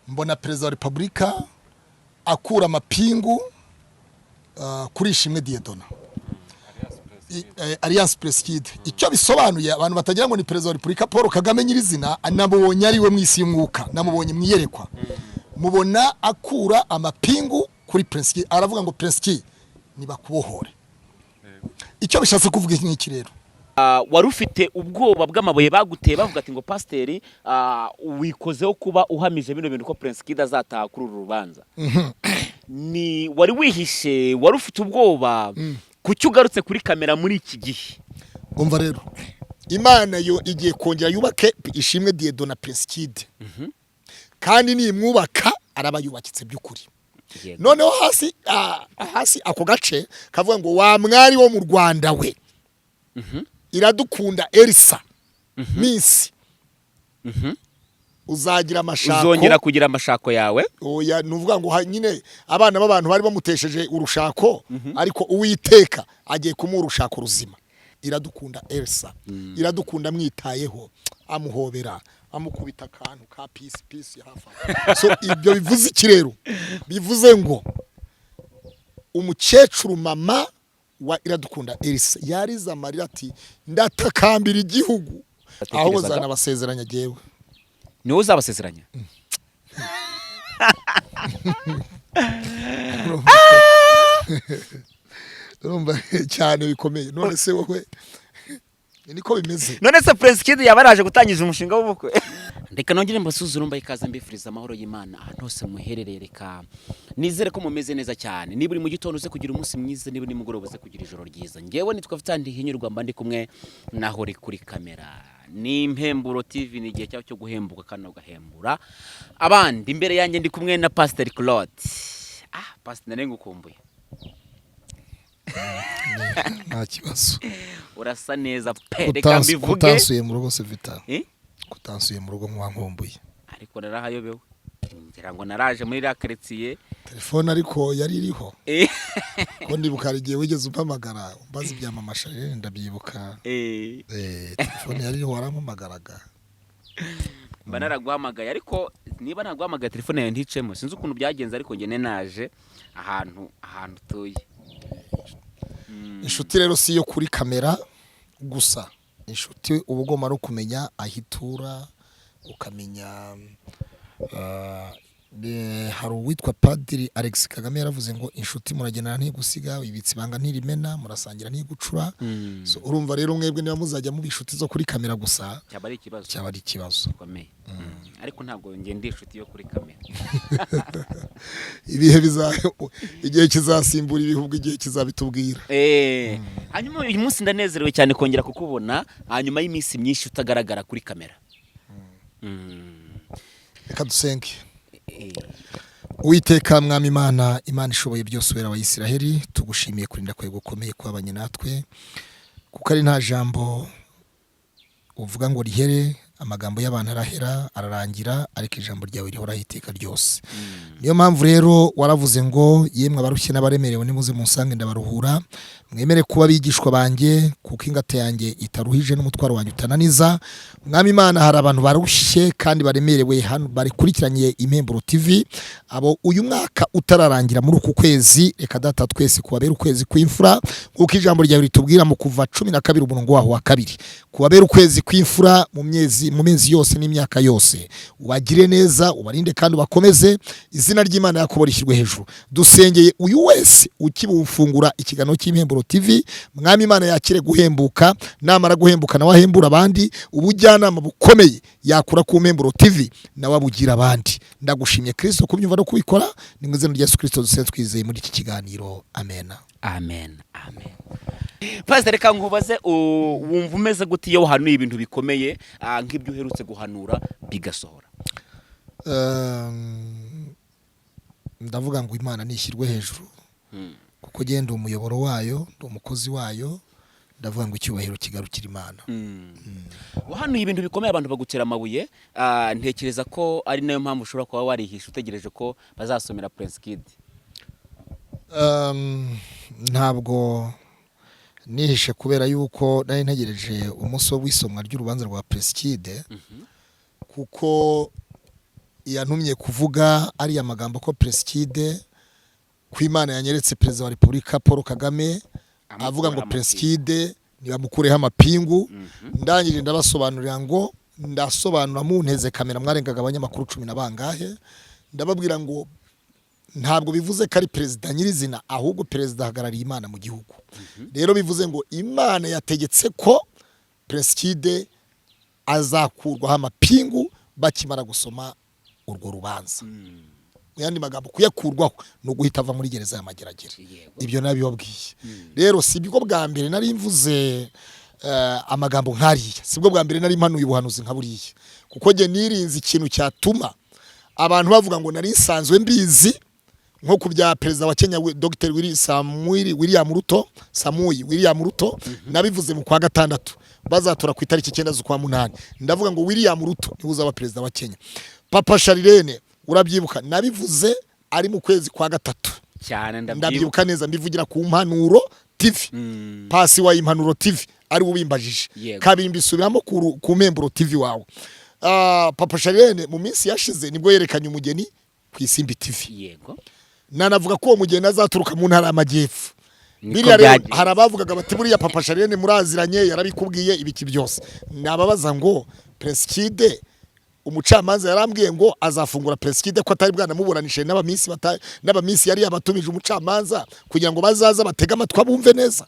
mbona perezida wa repubulika akura amapingu kuri Ishimwe Dieudonne Alliance PrinceKid. Icyo bisobanuye abantu batagira ngo ni perezida wa repubulika Paul Kagame nyirizina, namubonye ari we mwisi y'umwuka, namubonye mwiyerekwa, mubona akura amapingu kuri PrinceKid, aravuga ngo PrinceKid nibakubohore. Icyo bishatse kuvuga iki rero? Wari ufite ubwoba bw'amabuye baguteye bavuga ati ngo pasiteri wikozeho kuba uhamije bino bintu ko PrinceKid azataha kuri uru rubanza. Ni wari wihishe, wari ufite ubwoba kuki ugarutse kuri kamera muri iki gihe? Umva rero, Imana yo igiye kongera yubake Ishimwe Dieudonne na PrinceKid, kandi ni mwubaka araba yubakitse by'ukuri. Noneho hasi ako gace kavuga ngo wa mwari wo mu Rwanda we, iradukunda Elsa, Miss, uzagira amashako, uzongera kugira amashako yawe. Oya, nuvuga ngo nyine abana b'abantu bari bamutesheje urushako, ariko Uwiteka agiye kumuha urushako ruzima. Iradukunda Elsa, iradukunda mwitayeho, amuhobera, amukubita akantu ka peace hafa. So ibyo bivuze iki rero? Bivuze ngo umukecuru mama wa Iradukunda Elsa yariza amarira ati ndatakambira igihugu, aho Uzabasezeranye jewe. Ni Uzabasezeranye? Urumva cyane bikomeye. None se wowe niko bimeze? None se PrinceKid yabaraje gutangiza umushinga w'ubukwe? Reka nongere mbasuzurumba ikaza mbifuriza amahoro y'Imana ahantu hose muherereye. Reka nizere ko mumeze neza cyane. Niba uri mu gitondo uze kugira umunsi mwiza, niba uri mugoroba uze kugira ijoro ryiza. Ngewe nitwa Vitandi hinyurwa mba ndi kumwe naho uri kuri kamera. Ni Impuguro TV, ni igihe cyo guhembuka kandi ugahembura abandi. Imbere yanjye ndi kumwe na Pastor Claude. Pastor narengukumbuye. Nta kibazo. Urasa neza pe, reka mbivuge. Kutansuye mu rugo se Vita? Kutansuye mu rugo nkumbuye. Ariko narahayobewe. Ngira ngo naraje muri rakretiye. Telefone ariko yari iriho. Ko ndibuka igihe wigeze umpamagara umbaza ibyamamasha ndabyibuka. Telefone yari iriho warampamagaraga. Mba naraguhamagaye, ariko niba naguhamagaye telefone yawe nticemo sinzi ukuntu byagenze, ariko ngene naje ahantu tuye. Inshuti rero si yo kuri kamera gusa. Inshuti uba ugomba no kumenya ahitura, ukamenya hari uwitwa Padiri Alex Kagame yaravuze ngo inshuti muragenana ntigusiga, ibitsi banga ntirimena, murasangira ntigucura. So urumva rero mwebwe niba muzajya mu bishuti zo kuri kamera gusa cyaba ari ikibazo. Ariko ntabwo ngende inshuti yo kuri kamera. Igihe kizasimbura ibihugu, igihe kizabitubwira. Hanyuma uyu munsi ndanezerewe cyane kongera kukubona hanyuma y'iminsi myinshi utagaragara kuri kamera. Reka dusenge. Uwiteka mwami Imana, Imana ishoboye byose wera wa Isiraheli, tugushimiye kurinda kwe gukomeye kwabanye natwe, kuko ari nta jambo uvuga ngo rihere, amagambo y'abantu arahera ararangira, ariko ijambo ryawe rihora iteka ryose. Niyo mpamvu rero waravuze ngo yemwe abarushye n'abaremerewe nimuze munsange ndabaruhura, mwemere kuba bigishwa banjye, kuko ingata yanjye itaruhije n'umutwaro wanjye utananiza. Mwami Imana, hari abantu barushye kandi baremerewe hano barikurikiranye Impuguro TV, abo uyu mwaka utararangira muri uku kwezi, reka data twese kubabera ukwezi kw'imfura, kuko ijambo ryawe ritubwira mu kuva 12 umurongo waho wa 2, kubabera ukwezi kw'imfura mu mezi yose n'imyaka yose. Ubagire neza, ubarinde kandi ubakomeze, izina ry'Imana Yakobo rishyirwe hejuru. Dusengeye uyu wese ukibufungura ikiganiro cy'Impuguro TV, mwami Imana yakire guhembuka, namara guhembuka na wahembura abandi, ubujyanama bukomeye yakura ku Impuguro TV na wabugira abandi. Ndagushimye Kristo kubyumva no kubikora, ni mu izina rya Yesu Kristo dusenze twizeye muri iki kiganiro. Amen. Amen. Amen. Pastor, reka ngubaze wumva umeze gute iyo wahanuye ibintu bikomeye nk'ibyo uherutse guhanura bigasohora? Ndavuga ngo Imana nishyirwe hejuru, kuko genda umuyoboro wayo, umukozi wayo, ndavuga ngo icyubahiro kigarukira Imana. Wahanuye ibintu bikomeye abantu bagutera amabuye, ntekereza ko ari nayo mpamvu ushobora kuba warihisha utegereje ko bazasomera PrinceKid. Ntabwo nihishe kubera yuko nari ntegereje umunsi w'isomwa ry'urubanza rwa PrinceKid, kuko yantumye kuvuga ari amagambo ko PrinceKid ku Imana yanyeretse perezida wa Repubulika Paul Kagame avuga ngo PrinceKid nibamukureho amapingu. Ndangije ndabasobanurira ngo ndasobanura munteze kamera mwarengaga abanyamakuru 10 na bangahe, ndababwira ngo ntabwo bivuze ko ari perezida nyirizina, ahubwo perezida hagarariye Imana mu gihugu. Rero bivuze ngo Imana yategetse ko PrinceKid azakurwaho amapingu bakimara gusoma urwo rubanza. Yandi magambo kuyakurwaho no guhita ava muri gereza y'amageragere. Ibyo nabibabwiye. Rero si bwo bwa mbere nari mvuze amagambo nkariya, sibwo bwa mbere nari mpanuye ubuhanuzi nka buriya, kuko je nirinze ikintu cyatuma abantu bavuga ngo nari nsanzwe mbizi, nko ku bya perezida wa Kenya Dr. William Ruto nabivuze mu kwa gatandatu bazatora ku itariki 9 z'ukwa munani. Ndavuga ngo William Ruto ni uzaba perezida wa Kenya. Papa Sharirene urabyibuka nabivuze ari mu kwezi kwa gatatu cyane, ndabyibuka neza, mbivugira ku Impanuro TV. Pasi wa Impanuro TV ari ubimbajije, kabiri mbisubiramo ku Memburo TV wawe. Papa Sharirene mu minsi yashize nibwo yerekanye umugeni ku Isimbi TV. Yego, nanavuga ko uwo mugeni azaturuka mu ntara y'Amajyepfo. Biriya rero harabavugaga bati buriya Papa Sharirene muraziranye, yarabikubwiye ibiki byose. Nababaza ngo PrinceKid umucamanza yarambwiye ngo azafungura PrinceKid ko atari bwanamuburanishe n'abamisi yari yabatumije umucamanza kugira ngo bazaza batega amatwi abumve neza.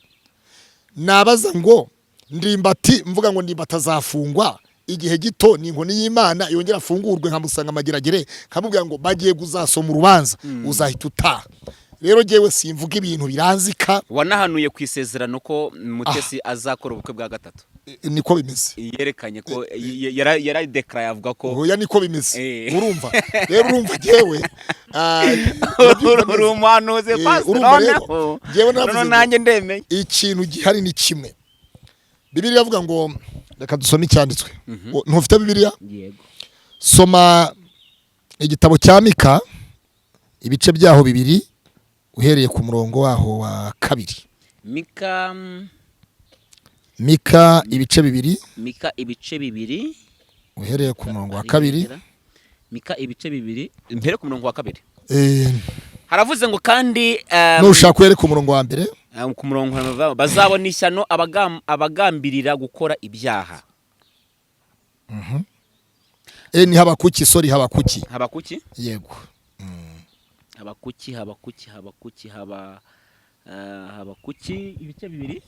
Nabaza ngo Ndimbati, mvuga ngo Ndimbati azafungwa igihe gito ni inkoni y'Imana yongera afungurwe nkamusanga amageragere, kamubwira ngo bagiye kuzasoma urubanza uzahita utaha. Rero jewe simvuga ibintu biranzika. Wanahanuye ku isezerano ko Mutesi azakora ubukwe bwa gatatu. Niko bimeze. Yerekanye ko yari declare avuga ko oya niko bimeze. Urumva rero urumva jewe urumuhanuze pastor noneho jewe navuze nanjye ndemeye ikintu gihari ni kimwe. Bibiliya avuga ngo reka dusome icyanditswe. Ntufite Bibiliya? Yego. Soma igitabo cya Mika ibice byaho 2 uhereye ku murongo waho wa 2. Mika ibice 2. Mika ibice 2 uhereye ku murongo wa 2. Mika ibice 2 impere ku murongo wa 2. Haravuze ngo kandi nushaka uhereye ku murongo wa 1 ku murongo bazabona ishyano abagambirira gukora ibyaha. Ni Habakuki, sorry Habakuki. Yego. Habakuki ibice 2.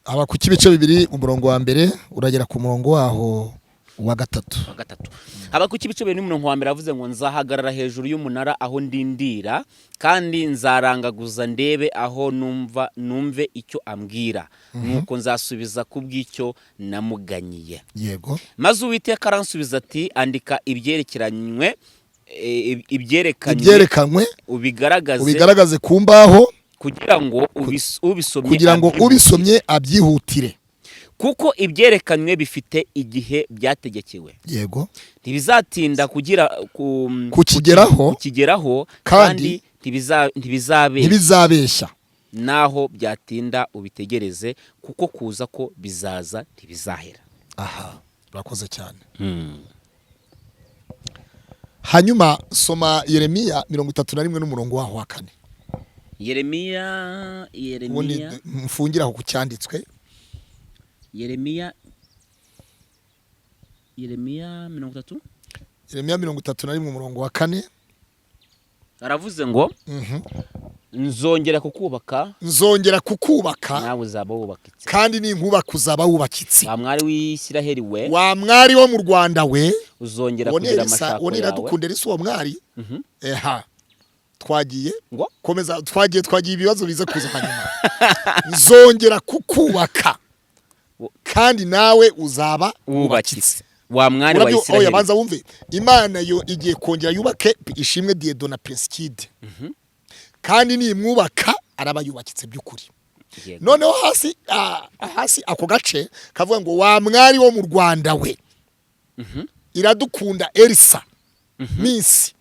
Habakuki ibice 2 umurongo wa 1 uragera ku murongo waho wa 3. Habakuki ibice 2 n'umurongo wa 1 avuze ngo nzahagarara hejuru y'umunara aho ndindira kandi nzarangaguza ndebe aho numve icyo ambwira, nuko nzasubiza kubw'icyo namuganyiye. Yego. Maze Uwiteka aransubiza ati andika ibyerekanywe ubigaragaze ku mbaho kugira ngo ubisomye abyihutire, kuko ibyerekanywe bifite igihe byategekewe. Yego. Ntibizatinda kukigeraho kandi ntibizabeshya. Naho byatinda ubitegereze, kuko kuza ko bizaza ntibizahera. Aha, urakoze cyane. Hanyuma soma Yeremiya 31 n'umurongo waho wa 4. Yeremiya mfungira aho kucyanditswe. Yeremiya 30. Yeremiya 31 n'umurongo wa 4. Aravuze ngo nzongera kukubaka nawe uzaba wubakitse, kandi ninkubaka uzaba wubakitse. Wa mwari w'Isiraheli we, wa mwari wo mu Rwanda we, uzongera kugira amashako yawe. Iradukundira isi uwo mwari. Twagiye komeza twagiye ibibazo bize kuza hanyuma. Nzongera kukubaka kandi nawe uzaba wubakitse. Wa mwari wa Isiraheli. Oya banza wumve, Imana yo igiye kongera yubake Ishimwe Diedo na PrinceKid. Kandi ni mwubaka araba yubakitse by'ukuri. Noneho hasi ako gace kavuga ngo wa mwari wo mu Rwanda we, Iradukunda Elsa Miss,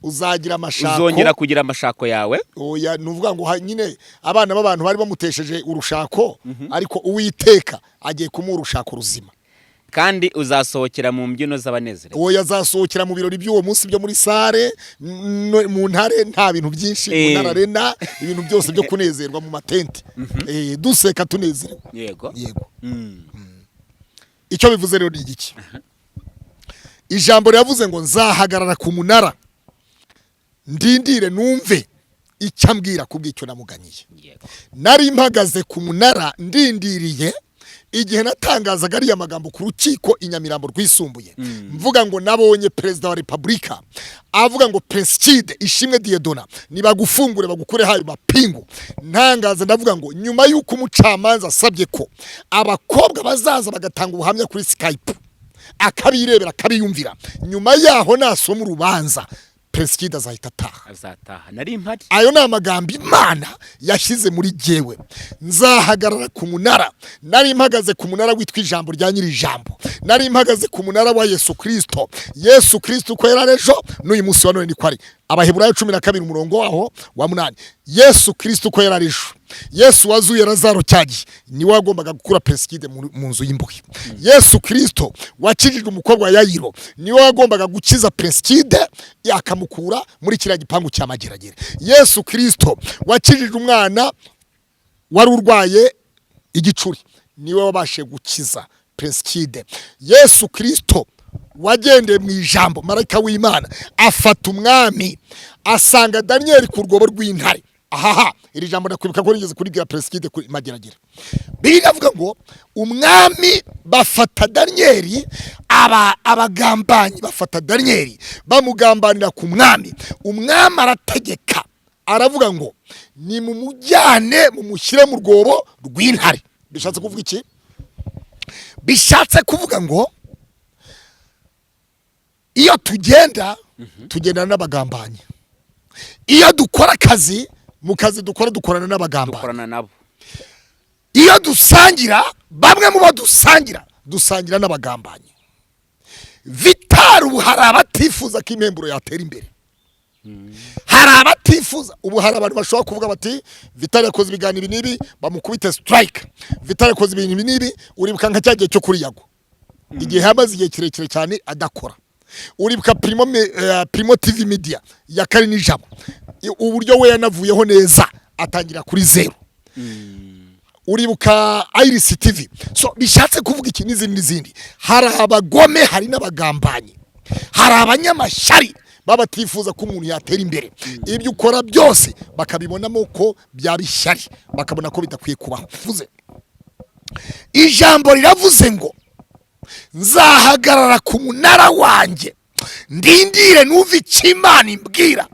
uzagira amashako, uzongera kugira amashako yawe. Oya nuvuga ngo nyine abana b'abantu bari bamutesheje urushako, ariko Uwiteka agiye kumuha urushako ruzima. kandi uzasohokera mu mbyino z'abanezerewe. uwo yazasohokera mu birori by'uwo munsi byo muri sare mu ntare, nta bintu byinshi mu ntara arena, ibintu byose byo kunezerwa mu matente, duseka tunezerewe. Yego. Icyo bivuze rero ni iki? Ijambo ryavuze ngo nzahagarara ku munara ndindire numve icyo ambwira kubw'icyo namuganyiye. Nari mpagaze ku munara ndindiriye igihe natangazaga ariya magambo ku rukiko i Nyamirambo rwisumbuye, mvuga ngo nabonye perezida wa repubulika avuga ngo PrinceKid Ishimwe Diedona nibagufungure bagukure hayo mapingu. Ntangaza ndavuga ngo nyuma y'uko umucamanza asabye ko abakobwa bazaza bagatanga ubuhamya kuri Skype, akabirebera akabiyumvira, nyuma yaho nasoma urubanza PrinceKid azahita ataha. Azataha. Nari mpari. Ayo ni amagambo Imana yashyize muri jyewe. Nzahagarara ku munara. Nari mpagaze ku munara witwa ijambo rya nyiri ijambo. Nari mpagaze ku munara wa YESU KRISTO. YESU KRISTO uko yari ejo n'uyu munsi wa none ni kwari. Abaheburayo 12 umurongo waho wa 8. YESU KRISTO uko yari ejo. Yesu wazuye Lazaro cyagiye niwe wagombaga gukura PrinceKid mu nzu y'imbohe. YESU KRISTO wakijije umukobwa wa Yayiro niwe wagombaga gukiza PrinceKid yakamukura muri kiriya gipangu cya mageragere. YESU KRISTO wakijije umwana wari urwaye igicuri niwe wabashe gukiza PrinceKid. YESU KRISTO wagendeye mu ijambo, marayika w'Imana afata umwami asanga Daniel ku rwobo rw'intare. Ahaha, iri jambo ndakwibuka ko rigeze kuribwira PrinceKid kuri mageragere. Biravuga ngo umwami bafata Daniel, abagambanyi bafata Daniel bamugambanira ku mwami. Umwami arategeka aravuga ngo ni mumujyane mumushyire mu rwobo rw'intare. Bishatse kuvuga iki? Bishatse kuvuga ngo iyo tugendana n'abagambanyi, iyo dukora akazi mu kazi dukorana n'abagambanyi, dukorana nabo. Iyo dusangira, bamwe mu bo dusangira n'abagambanyi. Vital ubu hari abatifuza ko impemburo yatera imbere. Hari abatifuza, ubu hari abantu bashobora kuvuga bati Vital yakoze ibiganiro nibi bamukubite strike. Vital yakoze ibintu nibi, uribuka nka cyagiye cyo kuri Yago. Igihe hamaze igihe kirekire cyane adakora. Uribuka Primo TV Media ya Karinijabo. Uburyo we yanavuyeho neza atangira kuri 0. Uribuka Iris TV. So bishatse kuvuga iki n'izindi. Hari abagome, hari n'abagambanyi. Hari abanyamashyari babatifuza ko umuntu yatera imbere. Ibyo ukora byose bakabibonamo ko byabishyari, bakabona ko bidakwiye kubaho. Vuze ijambo riravuze ngo nzahagarara ku munara wanjye ndindire numve icyo Imana imbwira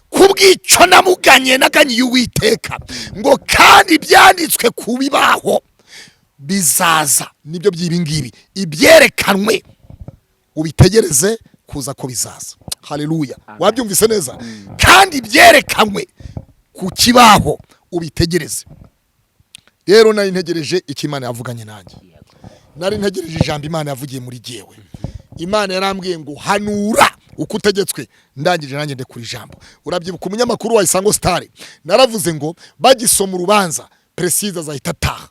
kubw'icyo naganyiye Uwiteka, ngo kandi byanditswe ku bibaho bizaza. Nibyo by'ibingibi ibyerekanwe, ubitegereze kuza ko bizaza. Haleluya. Wabyumvise neza? Kandi byerekanwe ku kibaho ubitegereze. Rero nari ntegereje icyo Imana yavuganye nanjye. Nari ntegereje ijambo Imana yavugiye muri jyewe. Imana yarambwiye ngo hanura uko utegetswe, ndangije nanjye ndekura ijambo. Urabyibuka umunyamakuru wa Isango Star naravuze ngo bagisoma urubanza PrinceKid azahita ataha.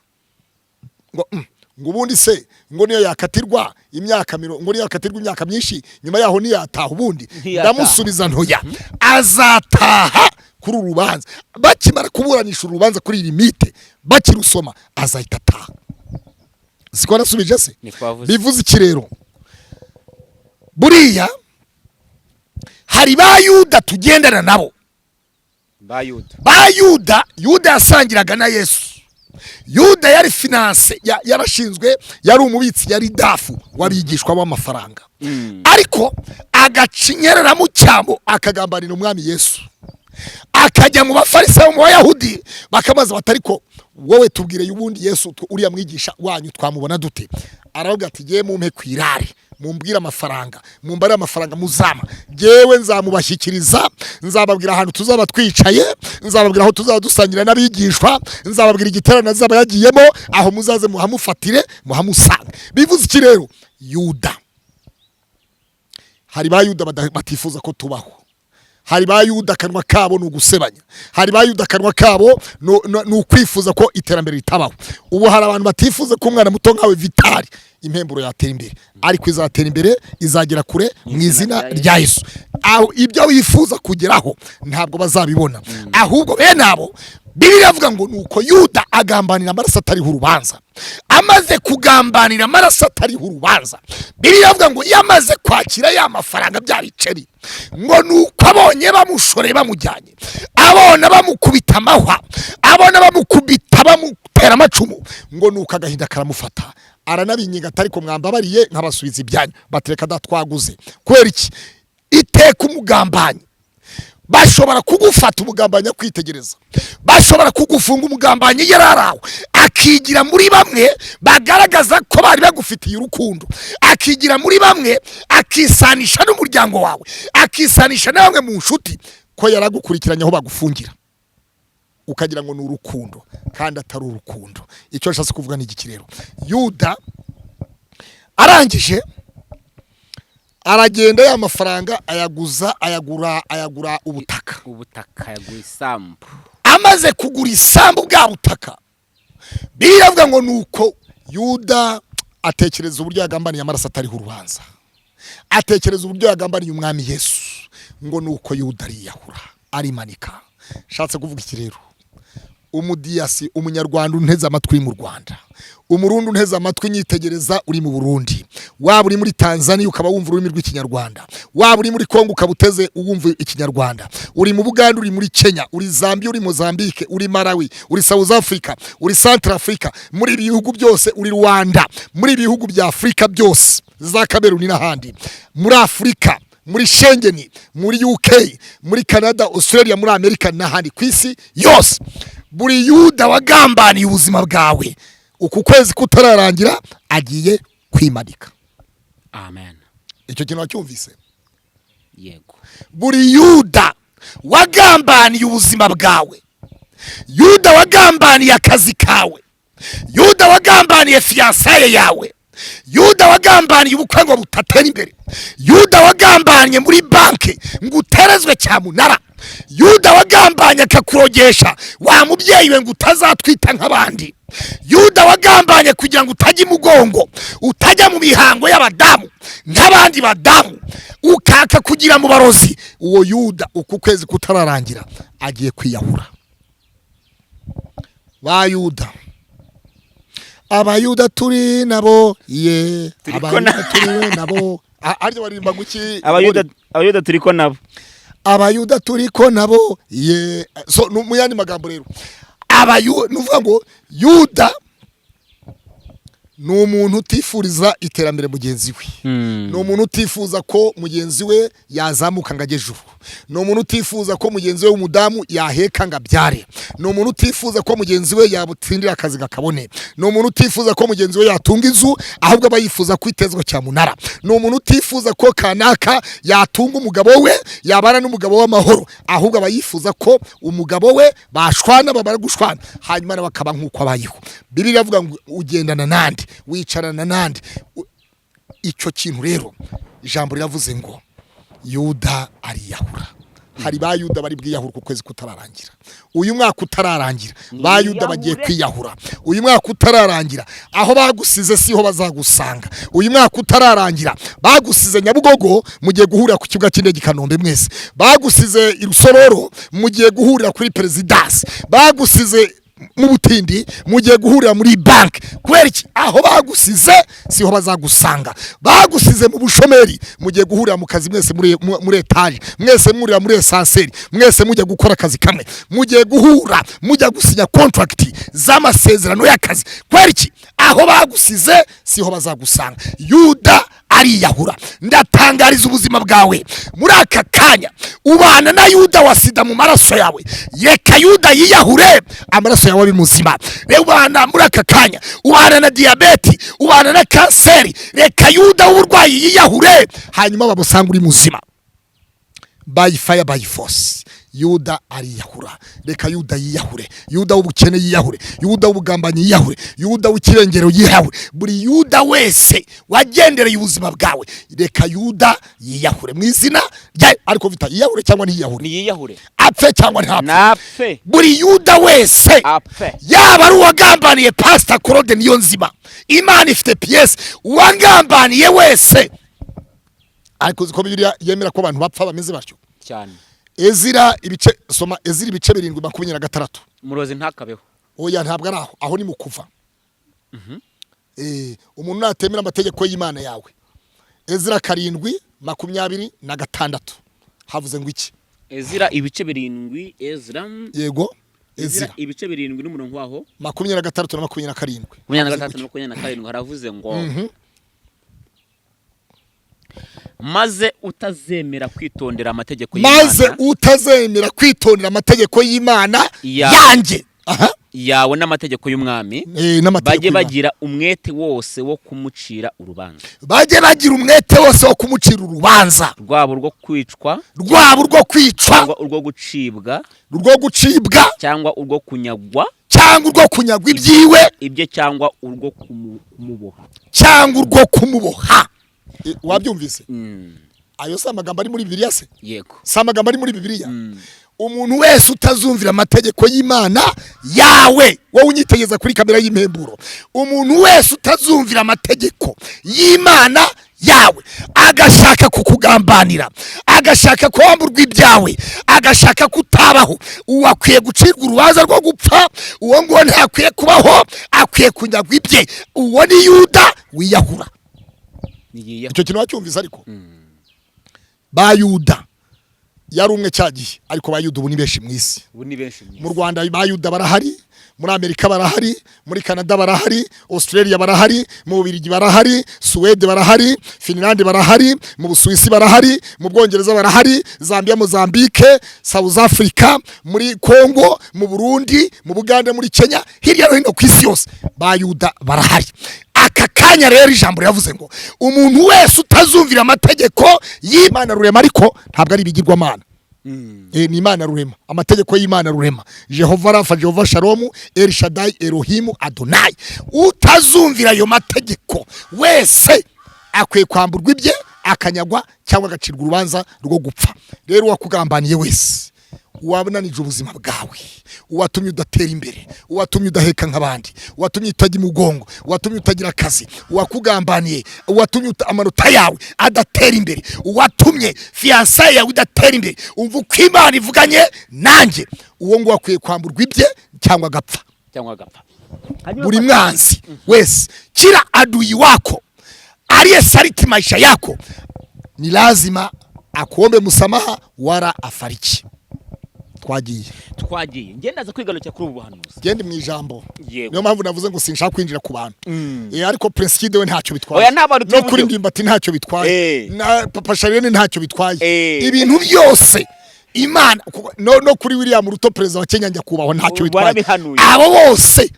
Ngo ubundi se ngo niyo yakatirwa imyaka ngo niyo yakatirwa imyaka myinshi nyuma yaho ni yataha ubundi. Ndamusubiza ntoya, azataha kuri urubanza. Bakimara kuburanisha urubanza kuri limite, bakirusoma azahita ataha. Siko nasubije se? Bivuze iki rero? Buriya hari ba Yuda tugendana nabo. Ba Yuda yasangiraga na Yesu. Yuda yari finance, yarashinzwe, yari umubitsi, yari dafu wabigishwa b'amafaranga. Ariko agacinyerera mu cyambo akagambanira umwami Yesu. Akajya mu bafarisayo mu Bayahudi bakamaza batariko wowe tubwire y'ubundi Yesu uriya mwigisha wanyu twamubona dute? Aravuga ati giye mumpe kwirare, mumbwira amafaranga, mumbare amafaranga muzama, jewe nzamubashyikiriza, nzababwira ahantu tuzaba twicaye, nzababwira aho tuzaba dusangira n'abigishwa, nzababwira igiterane azaba yagiyemo, aho muzaze muhamufatire muhamusanga. Bivuze iki rero? Yuda. Hari ba Yuda batifuza ko tubaho. hari ba Yuda akanwa kabo ni ugusebanya, hari ba Yuda akanwa kabo ni ukwifuza ko iterambere ritabaho. Ubu hari abantu batifuza ko umwana muto nkawe Vitali impemburo yatera imbere, ariko izatera imbere, izagera kure mu izina rya Yesu. Aho ibyo wifuza kugeraho ntabwo bazabibona, ahubwo bene abo Bibiliya avuga ngo nuko Yuda agambanira amaraso atariho urubanza. Amaze kugambanira amaraso atariho urubanza, Bibiliya avuga ngo yamaze kwakira ya mafaranga bya biceri, ngo nuko abonye bamushore bamujyanye, abona bamukubita amahwa, abona bamukubita bamutera amacumu, ngo nuko agahinda karamufata, aranabinyiga atari ko mwambabariye nkabasubiza ibyanyu, batereka datwaguze. Kwera iki? Iteka umugambanyi bashobora kugufata umugambanya kwitegereza, bashobora kugufunga umugambanyi yararawe, akigira muri bamwe bagaragaza ko bari bagufitiye urukundo, akigira muri bamwe akisanisha n'umuryango wawe, akisanisha na bamwe mu nshuti ko yaragukurikiranye aho bagufungira, ukagira ngo ni urukundo kandi atari urukundo. Icyo nshaka kuvuga ni iki rero? Yuda arangije aragenda ya mafaranga ayagura ubutaka, yagura isambu. Amaze kugura isambu bwa butaka, biravuga ngo nuko Yuda atekereza uburyo yagambaniye amaraso atariho urubanza, atekereza uburyo yagambaniye umwami Yesu, ngo nuko Yuda ariyahura arimanika. Shatse kuvuga iki rero? Umudiyasi, umunyarwanda unteze amatwi mu Rwanda, umurundi unteze amatwi nyitegereza uri mu Burundi, waba uri muri Tanzania ukaba wumva ururimi rw'ikinyarwanda, waba uri muri Kongo ukabuteze uwumva ikinyarwanda, uri mu Buganda, uri muri Kenya, uri Zambia, uri Mozambique, uri Malawi, uri South Africa, uri Central Africa, muri bihugu byose, uri Rwanda, muri bihugu bya Afrika byose, za Cameroon n'ahandi, muri Afrika, muri Schengen, muri UK, muri Canada, Australia, muri Amerika n'ahandi kwisi yose. Buri Yuda wagambaniye ubuzima bwawe, uku kwezi kutararangira agiye kwimanika. Amen. Icyo kintu wacyumvise? Yego. Buri Yuda wagambaniye ubuzima bwawe, Yuda wagambaniye akazi kawe, Yuda wagambaniye fiansaye yawe, Yuda wagambaniye ubukwe ngo butatera imbere, Yuda wagambaniye muri banki ngo uterezwe cyamunara, Yuda wagambanye akakurogesha wa mubyeyi we ngo utazatwita nk'abandi, Yuda wagambanye kugira ngo utajya imugongo, utajya mu mihango y'abadamu nk'abandi badamu, ukaka kugira mu barozi. Uwo Yuda uku kwezi kutararangira agiye kwiyahura. Ba Yuda, abayuda turi nabo, abayuda turi nabo, aryo barimba guki? Abayuda turi ko nabo, abayuda turi ko nabo, so mu yandi magambo rero, nuvuga ngo Yuda ni umuntu utifuriza iterambere mugenzi we, ni umuntu utifuza ko mugenzi we yazamuka ngo ajye ejuru, ni umuntu utifuza ko mugenzi we w'umudamu yaheka ngo abyare, ni umuntu utifuza ko mugenzi we yabutsindira akazi gakabone, ni umuntu utifuza ko mugenzi we yatunga inzu, ahubwo aba yifuza kwitezwa cyamunara, ni umuntu utifuza ko kanaka yatunga umugabo we yabana n'umugabo w'amahoro, ahubwo aba yifuza ko umugabo we bashwana, babara gushwana hanyuma bakaba nk'uko abayeho. Bibiliya avuga ngo ugendana nandi, wicarana nandi. Icyo kintu rero ijambo riravuze ngo Yuda ariyahura. Hari ba Yuda bari bwiyahura ku kwezi kutararangira, uyu mwaka utararangira ba Yuda bagiye kwiyahura, uyu mwaka utararangira aho bagusize siho bazagusanga, uyu mwaka utararangira bagusize Nyabugogo mugiye guhurira ku kibuga cy'indege Kanombe, mwese bagusize Irusororo mugiye guhurira kuri Presidence, bagusize mu Butindi mugiye guhurira muri bank. Kwera iki? Aho bagusize siho bazagusanga, bagusize mu bushomeri mugiye guhurira mu kazi, mwese muri etage, mwese murira muri esanseri, mwese mujya gukora akazi kamwe, mugiye guhura mujya gusinya contract z'amasezerano y'akazi. Kwera iki? Aho bagusize siho bazagusanga. Yuda ariyahura. Ndatangariza ubuzima bwawe muri aka kanya, ubana na Yuda wasida mu maraso yawe, yeka Yuda yiyahure amaraso yawe bimuzima. Ubana muri aka kanya, ubana na diabeti, ubana na kanseri, reka Yuda w'uburwayi yiyahure hanyuma babusanga uri muzima. By fire by force, Yuda ariyahura. Reka Yuda yiyahure, Yuda w'ubukene yiyahure, Yuda w'ubugambanyi yiyahure, Yuda w'ikirengero yiyahure. Buri Yuda wese wagendereye ubuzima bwawe, reka Yuda yiyahure mu izina rya, ariko vita yiyahure cyangwa ntiyiyahure? Niyiyahure. Apfe cyangwa ntapfe? Napfe. Buri Yuda wese apfe, yaba ari uwagambaniye Pastor Claude Niyonzima, Imana ifite pièce, uwagambaniye wese. Ariko ziko Bibiliya yemera ko abantu bapfa bameze batyo cyane. Ezira ibice, soma Ezira ibice 7:26. Murozi ntakabeho. Oya ntabwo ari aho, aho ni mu kuva. Umuntu natemera amategeko y'Imana yawe. Ezira 7:26 havuze ngo iki? Ezira ibice 7, Ezra Yego, Ezira ibice 7 n'umurongo waho 26 na 27. 23 na 27 haravuze ngo maze utazemera kwitondera amategeko y'Imana, maze utazemera kwitondera amategeko y'Imana yanjye yawe n'amategeko y'umwami, bajye bagira umwete wose wo kumucira urubanza, bajye bagira umwete wose wo kumucira urubanza, rwabo rwo kwicwa, rwabo rwo kwicwa, cyangwa urwo gucibwa, cyangwa urwo kunyagwa, cyangwa urwo kunyagwa ibyiwe ibye, cyangwa urwo kumuboha, cyangwa urwo kumuboha. Wabyumvise? Ayo si amagambo ari muri Bibiliya se? Yego, si amagambo ari muri Bibiliya. Umuntu wese utazumvira amategeko y'Imana yawe, wowe unyitegeza kuri kamera y'Impuguro, umuntu wese utazumvira amategeko y'Imana yawe, agashaka kukugambanira, agashaka kwamburwa ibyawe, agashaka kutabaho, uwakwiye gucirwa urubanza rwo gupfa. Uwo ngo ntakwiye kubaho, akwiye kunyagwa ibye. Uwo ni Yuda wiyahura. Icyo kintu wacyumvise? Ariko ba Yuda yari umwe cyagiye, ariko ba Yuda ubu ni benshi mu isi. Mu Rwanda ba Yuda barahari, muri Amerika barahari, muri Canada barahari, Australia barahari, mu Bubiligi barahari, Suwede barahari, Finland barahari, mu Busuwisi barahari, mu Bwongereza barahari, Zambia, Mozambique, South Africa, muri Congo, mu Burundi, mu Buganda, muri Kenya, hirya no hino ku isi yose ba Yuda barahari. Aka kanya rero ijambo yavuze ngo umuntu wese utazumvira amategeko y'Imana rurema, ariko ntabwo ari ibigirwamana. Ni Imana rurema, amategeko y'Imana rurema. Jehova Rafa, Jehova Shalom, El Shaddai, Elohim, Adonai. Utazumvira ayo mategeko wese akwiye kwamburwa ibye, akanyagwa, cyangwa agacirwa urubanza rwo gupfa. Rero wakugambaniye wese, uwabunanije ubuzima bwawe, uwatumye udatera imbere, uwatumye udaheka nk'abandi, uwatumye utajya imugongo, uwatumye utagira akazi, uwakugambaniye, uwatumye amanota yawe adatera imbere, uwatumye fiançaye yawe udatera imbere, umva uko Imana ivuganye nanjye, uwo ngo akwiye kwamburwa ibye cyangwa agapfa. Buri mwanzi wese, kila adui wako aliyesaliti maisha yako, ni lazima akuombe msamaha wala afariki. Twagiye ngendaza kwigarukira kuri ubu buhanuzi, gende mu ijambo. Niyo mpamvu navuze ngo sinshaka kwinjira ku bantu. Ariko PrinceKid we ntacyo bitwaye, oya n'abantu no kuri Ndimbati ntacyo bitwaye, na Papa Sharene ntacyo bitwaye. Ibintu byose Imana no kuri William Ruto president wa Kenya njya kubaho ntacyo bitwaye. Abo bose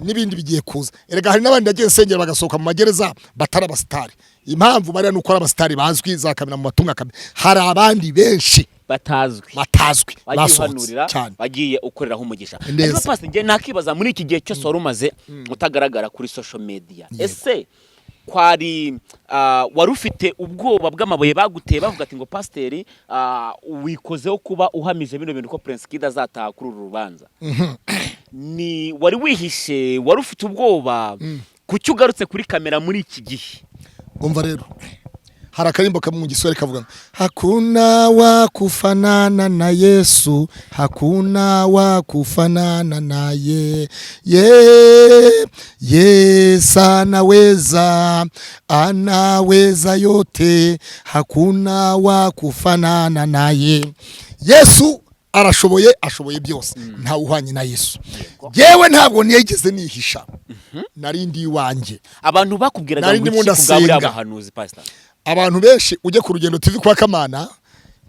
nibindi bigiye kuza. Erega hari n'abandi bagiye sengera bagasohoka mu magereza batara abasitari. Impamvu bari no gukora abasitari bazwi za kamera mu matunga kamera. Hari abandi benshi batazwi bagihanurira, bagiye ukoreraho umugisha. Ariko Pastor nge nakibaza muri iki gihe cyose wari umaze utagaragara kuri social media, ese kwari wari ufite ubwoba bw'amabuye baguteye bavuga ati ngo Pastor wikozeho kuba uhamije bino bintu ko PrinceKid azataha kuri uru rubanza? Ni wari wihishe, wari ufite ubwoba kuki ugarutse kuri kamera muri iki gihe? Umva rero, hari akarimbo kamwe mu Giswahili kavuga hakuna wa kufanana na Yesu, hakuna wa kufanana naye, Yesu anaweza yote, hakuna wa kufanana naye. Yesu arashoboye, ashoboye byose, nta uhwanye na Yesu. Jewe ntabwo niyegeze nihisha, narindi wanje. Abantu bakubwiraga ngo iki kugaburi abahanuzi Pastor? Abantu benshi ujye ku Rugendo TV kwa Kamana,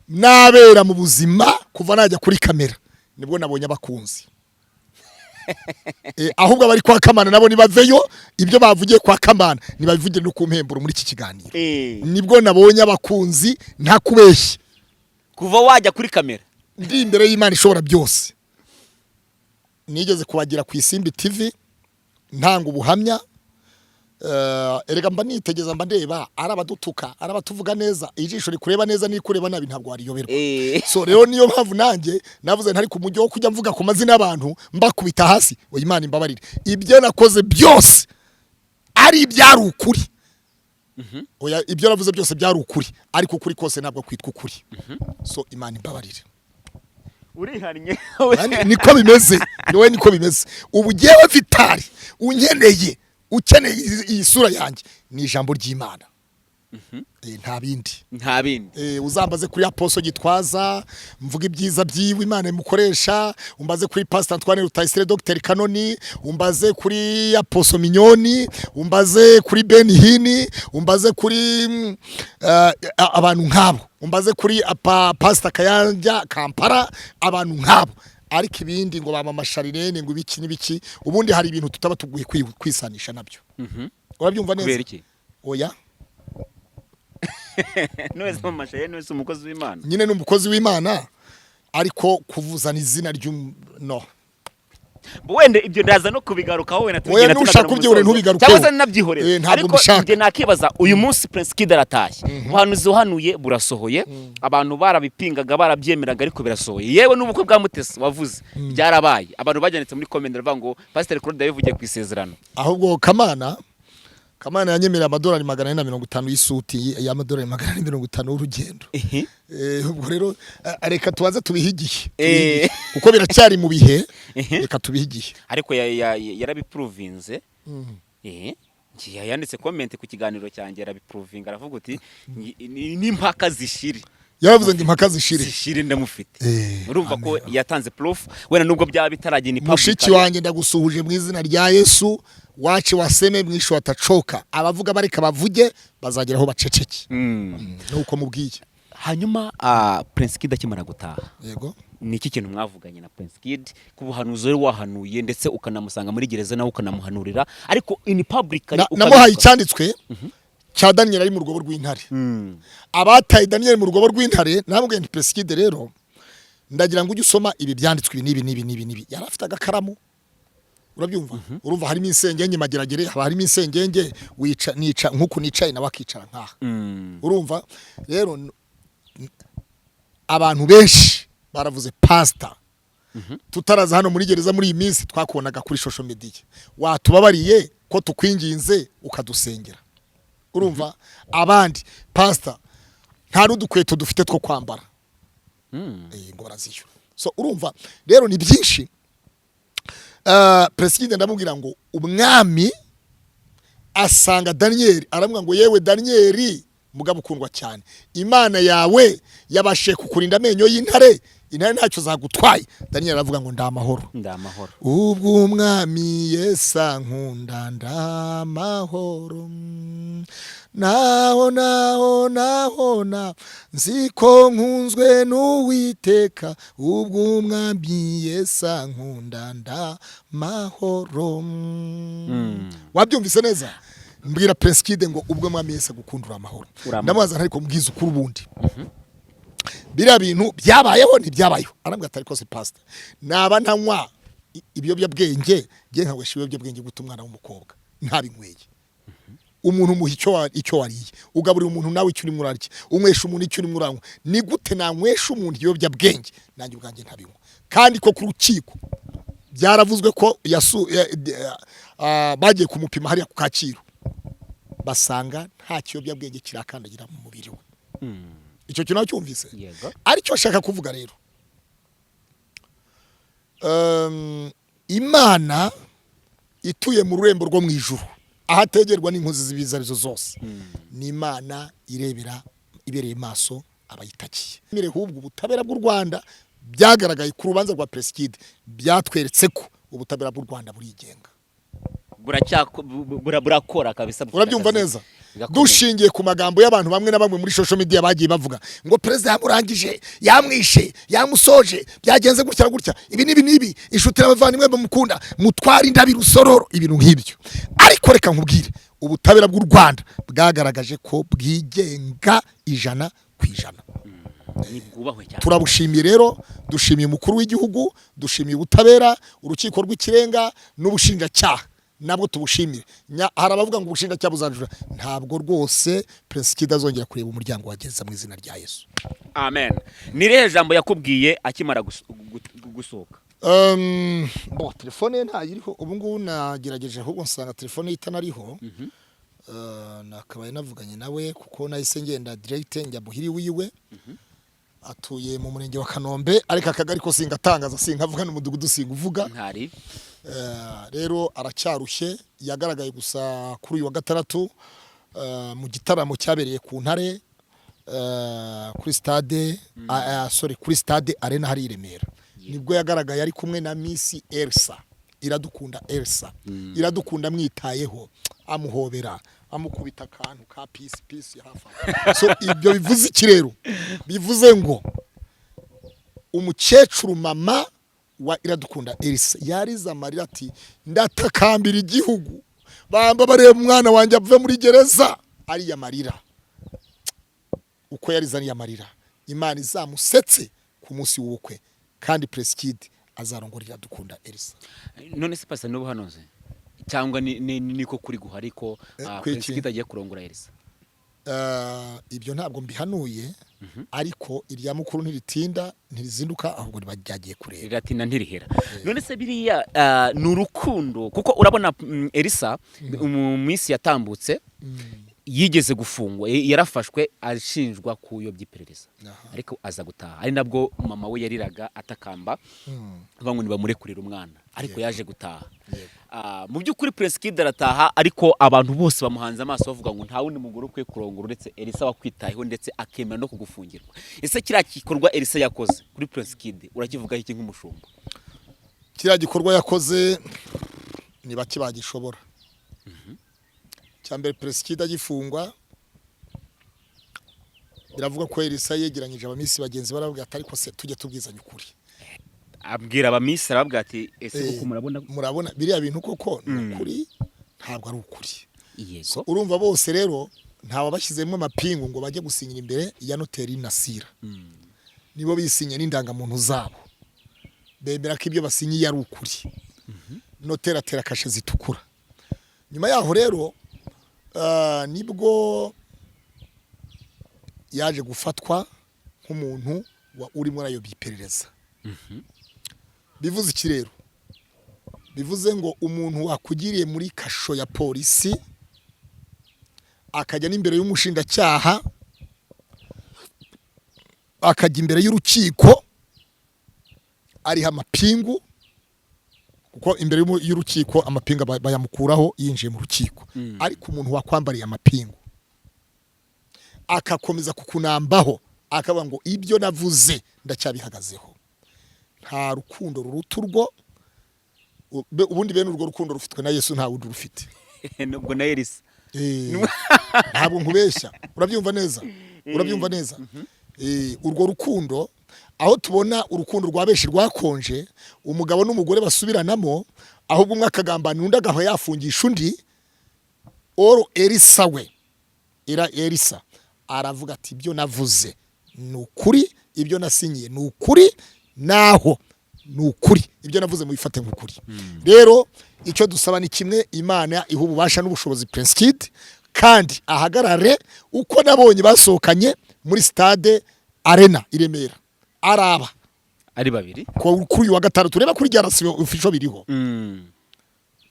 nabera mu buzima kuva najya kuri kamera nibwo nabonye abakunzi. Ahubwo abari kwa Kamana nabo nibaveyo, ibyo bavugiye kwa Kamana nibabivuge no ku Mpemburo muri iki kiganiro. Nibwo nabonye abakunzi nta kubeshya. Kuva wajya kuri kamera ndi imbere y'Imana ishobora byose nigeze kubagira ku Isimbi TV ntanga ubuhamya erega mba nitegeza mba ndeba arabadutuka arabatuvuga neza ijisho rikureba neza nikureba nabi ntabwo wariyoberwa so rero niyo mpamvu nanjye navuze ntari ku mujyi wo kujya mvuga ku mazina y'abantu mbakubita hasi oya Imana imbabarire ibyo nakoze byose ari ibyari ukuri oya ibyo navuze byose byari ukuri ariko ukuri kose ntabwo kwitwa ukuri so Imana imbabarire urihannye niko bimeze niwe niko bimeze ubu jewe vitari unyeneye ukeneye iyi sura yanjye ni ijambo ry'Imana nta bindi uzambaze kuri Apostle Gitwaza mvuga ibyiza byiwe Imana imukoresha umbaze kuri Pastor Antoine Rutayisire Dr Kanoni umbaze kuri Apostle Minyoni umbaze kuri Ben Hini umbaze kuri abantu nkabo umbaze kuri Pastor Kayanja Kampara abantu nkabo ariko ibindi ngo bamamasharirene ngo ibiki n'ibiki ubundi hari ibintu tutaba tuguye kwisanisha nabyo urabyumva neza oya Noese mamashaye noese umukozi w'Imana nyine n'umukozi w'Imana ariko kuvuzana izina no wende ibyo ndaza no kubigarukaho wenda tugenda tushaka kubyure ntubigarukaho cyangwa se nabyihorera ariko nge nakibaza uyu munsi PrinceKid aratashye ubuhanuzi uhanuye burasohoye abantu barabipingaga barabyemeraga ariko birasohoye yewe n'ubukwe bwa Mutesi wavuze byarabaye abantu bajyanitse muri comment bavuga ngo Pastor Claude yabivugiye ku isezerano ahubwo Kamana yanyemerera amadolari 450 y'isuti y'amadolari 450 y'urugendo ubwo rero reka tubaze tubihigiye kuko biracyari mu bihe reka tubihigiye ariko yarabiprovinze yanditse comment ku kiganiro cyanjye yarabiprovinga aravuga uti n'impaka zishiri yaravuze ngo impaka zishire ndamufite urumva ko yatanze proof wena nubwo byaba bitaragena public mushiki wanjye ndagusuhuje mu izina rya Yesu wacu waseme mwisho watacoka abavuga bareka bavuge bazageraho baceceke nuko mubwiye hanyuma PrinceKid akimara gutaha yego niki kintu mwavuganye na PrinceKid kubuhanuzo rero wahanuye ndetse ukanamusanga muri gereza nawe ukanamuhanurira ariko in public namuhaye icyanditswe cya Daniel ari mu rugobo rw'intare abataye Daniel mu rugobo rw'intare namubwiye nti PrinceKid rero ndagira ngo ujye usoma ibi byanditswe nibi yarafite agakaramu urabyumva urumva harimo insengenge mageragere harimo insengenge nica nkuko nicaye nawe akicara nkaha urumva rero abantu benshi baravuze pastor tutaraza hano muri gereza muri iyi minsi twakubonaga kuri social media watubabariye ko tukwinginze ukadusengera urumva abandi pastor nta rudukweto dufite two kwambara ngo barazishyura so urumva rero ni byinshi PrinceKid ndamubwira ngo umwami asanga Daniel aramubwira ngo yewe Daniel mugabo ukundwa cyane Imana yawe yabashe kukurinda amenyo y'intare intare ntacyo zagutwaye Daniel aravuga ngo ndamahoro ubwo umwami Yesu nkunda ndamahoro naho nziko nkunzwe n'Uwiteka ubwo umwami Yesu nkunda ndamahoro wabyumvise neza mbwira PrinceKid ngo ubwo umwami Yesu gukundura amahoro ndamubaza ariko mbwiza ukuri ubundi biriya bintu byabayeho ntibyabayeho arambwira atari kose pastor naba ntanywa ibiyobyabwenge ngiye nkawesha ibiyobyabwenge guta umwana w'umukobwa ntabinyweye umuntu muha icyo wariye ugaburira umuntu nawe icyo urimo urarya umwesha umuntu icyo urimo uranywa ni gute nanywesha umuntu ibiyobyabwenge nanjye ubwanjye ntabinywa kandi ko ku rukiko byaravuzwe ko bagiye kumupima hariya ku Kacyiru basanga nta kiyobyabwenge kirakandagira mu mubiri we icyo kintu nacyumvise aricyo ashaka kuvuga rero Imana ituye mu rurembo rwo mu ijuru ahategerwa n'inkozi z'ibiza arizo zose ni Imana irebera ibereye maso abayitakiye mire hubwo ubutabera bw'u Rwanda byagaragaye ku rubanza rwa PrinceKid byatweretse ko ubutabera bw'u Rwanda burigenga burakora kabisa urabyumva neza dushingiye ku magambo y'abantu bamwe na bamwe muri social media bagiye bavuga ngo president yamurangije yamwishe yamusoje byagenze gutya ibi nibi ishutira abavandimwe bamukunda mutwara indabi rusororo ibintu nk'ibyo ariko reka nkubwire ubutabera bw'u Rwanda bwagaragaje ko bwigenga 100%. nibwubahwe cyane. turabushimiye rero, dushimiye umukuru w'igihugu, dushimiye ubutabera, urukiko rw'ikirenga n'ubushinjacyaha nabwo tubushimire. Hari abavuga ngo ubushinjacyaha buzajura, ntabwo rwose PrinceKid azongera kureba umuryango wageza mu izina rya Yesu. Amen. Ni rehe jambo yakubwiye akimara gusohoka? Telefone ye ntayiriho ubu ngubu, nagerageje ahubwo nsanga telefone ye itanariho. Nakabaye navuganye nawe kuko nahise ngenda direct njya muhiri wiwe. Atuye mu murenge wa Kanombe, ariko akagari ko singatangaza, sinkavuga n'umudugudu singuvuga. Ntari. Rero aracyarushye, yagaragaye gusa kuri uyu wa gatandatu mu gitaramo cyabereye ku Ntare, kuri stade kuri stade Arena hari i Remera. Nibwo yagaragaye ari kumwe na Miss Elsa, Iradukunda Elsa. Iradukunda mwitayeho, amuhobera, amukubita akantu ka peace hafa. So ibyo bivuze iki rero? Bivuze ngo umukecuru mama wa Iradukunda Elsa yariza amarira ati ndatakambira igihugu, bamba bareba umwana wanjye avuye muri gereza. Ari yamarira uko yarizaniye amarira, Imana izamusetse ku munsi w'ubukwe, kandi PrinceKid azarongorera Iradukunda Elsa. None se pasa n'ubu hanoze cyangwa niko kuri guhari ko PrinceKid agiye kurongora Elsa? Ibyo ntabwo mbihanuye, ariko irya mukuru ntiritinda ntirizinduka, ahubwo bajyagiye kureba, riratinda ntirihera. None se biriya n'urukundo, kuko urabona Elsa mu minsi yatambutse yigeze gufungwa, yarafashwe ashinjwa kuyobya iperereza, ariko aza gutaha. Ari nabwo mama we yariraga atakamba ngo nibamurekurira umwana, ariko yaje gutaha. Mu by'ukuri PrinceKid arataha, ariko abantu bose bamuhanze amaso bavuga ngo nta wundi mugore ukwiye kurongora uretse Elsa wakwitayeho ndetse akemera no kugufungirwa. Ese kiriya gikorwa Elsa yakoze kuri PrinceKid urakivugaho iki nk'umushumba? Kiriya gikorwa yakoze ni bake bagishobora. Cyambere PrinceKid agifungwa, biravuga ko Elsa yegeranyije abamisi bagenzi baravuga ati ariko se tujye tubwizanya ukuri. Abwira abamisi aravuga ati ese kuko murabona biriya bintu koko ni ukuri, ntabwo ari ukuri. Yego. Urumva bose rero ntawe bashyizemo amapingu ngo bajye gusinyira imbere ya noteri Nasira. Nibo bisinye n'indangamuntu zabo, bemera ko ibyo basinyiye ari ukuri. Noteri atera kashe zitukura. Nyuma yaho rero nibwo yaje gufatwa nk'umuntu uri muri ayo biperereza. Bivuze iki rero? Bivuze ngo umuntu wakugiriye muri kasho ya polisi akajya n'imbere y'umushinjacyaha, akajya imbere y'urukiko, ariho amapingu, kuko imbere y'urukiko amapinga bayamukuraho yinjiye mu rukiko. Ariko umuntu wakwambariye amapingu akakomeza kukunambaho, akaba ngo ibyo navuze ndacyabihagazeho, nta rukundo ruruturwo. Ubundi bene urwo rukundo rufitwe na Yesu, nta wundi rufite. Nubwo na Elsa ntabwo nkubeshya, urabyumva neza, urabyumva neza. Urwo rukundo, aho tubona urukundo rwa benshi rwakonje, umugabo n'umugore basubiranamo, ahubwo umwe akagambana undi agaho yafungisha undi. Elsa we Elsa aravuga ati ibyo navuze ni ukuri, ibyo nasinyiye ni ukuri, naho ni ukuri, ibyo navuze mubifate nk'ukuri. Rero icyo dusaba ni kimwe, Imana iha ububasha n'ubushobozi PrinceKid, kandi ahagarare uko nabonye basohokanye muri stade Arena i Remera araba ari babiri kuri uyu wa gatandatu. Tureba kuri ryarasiyo official biriho.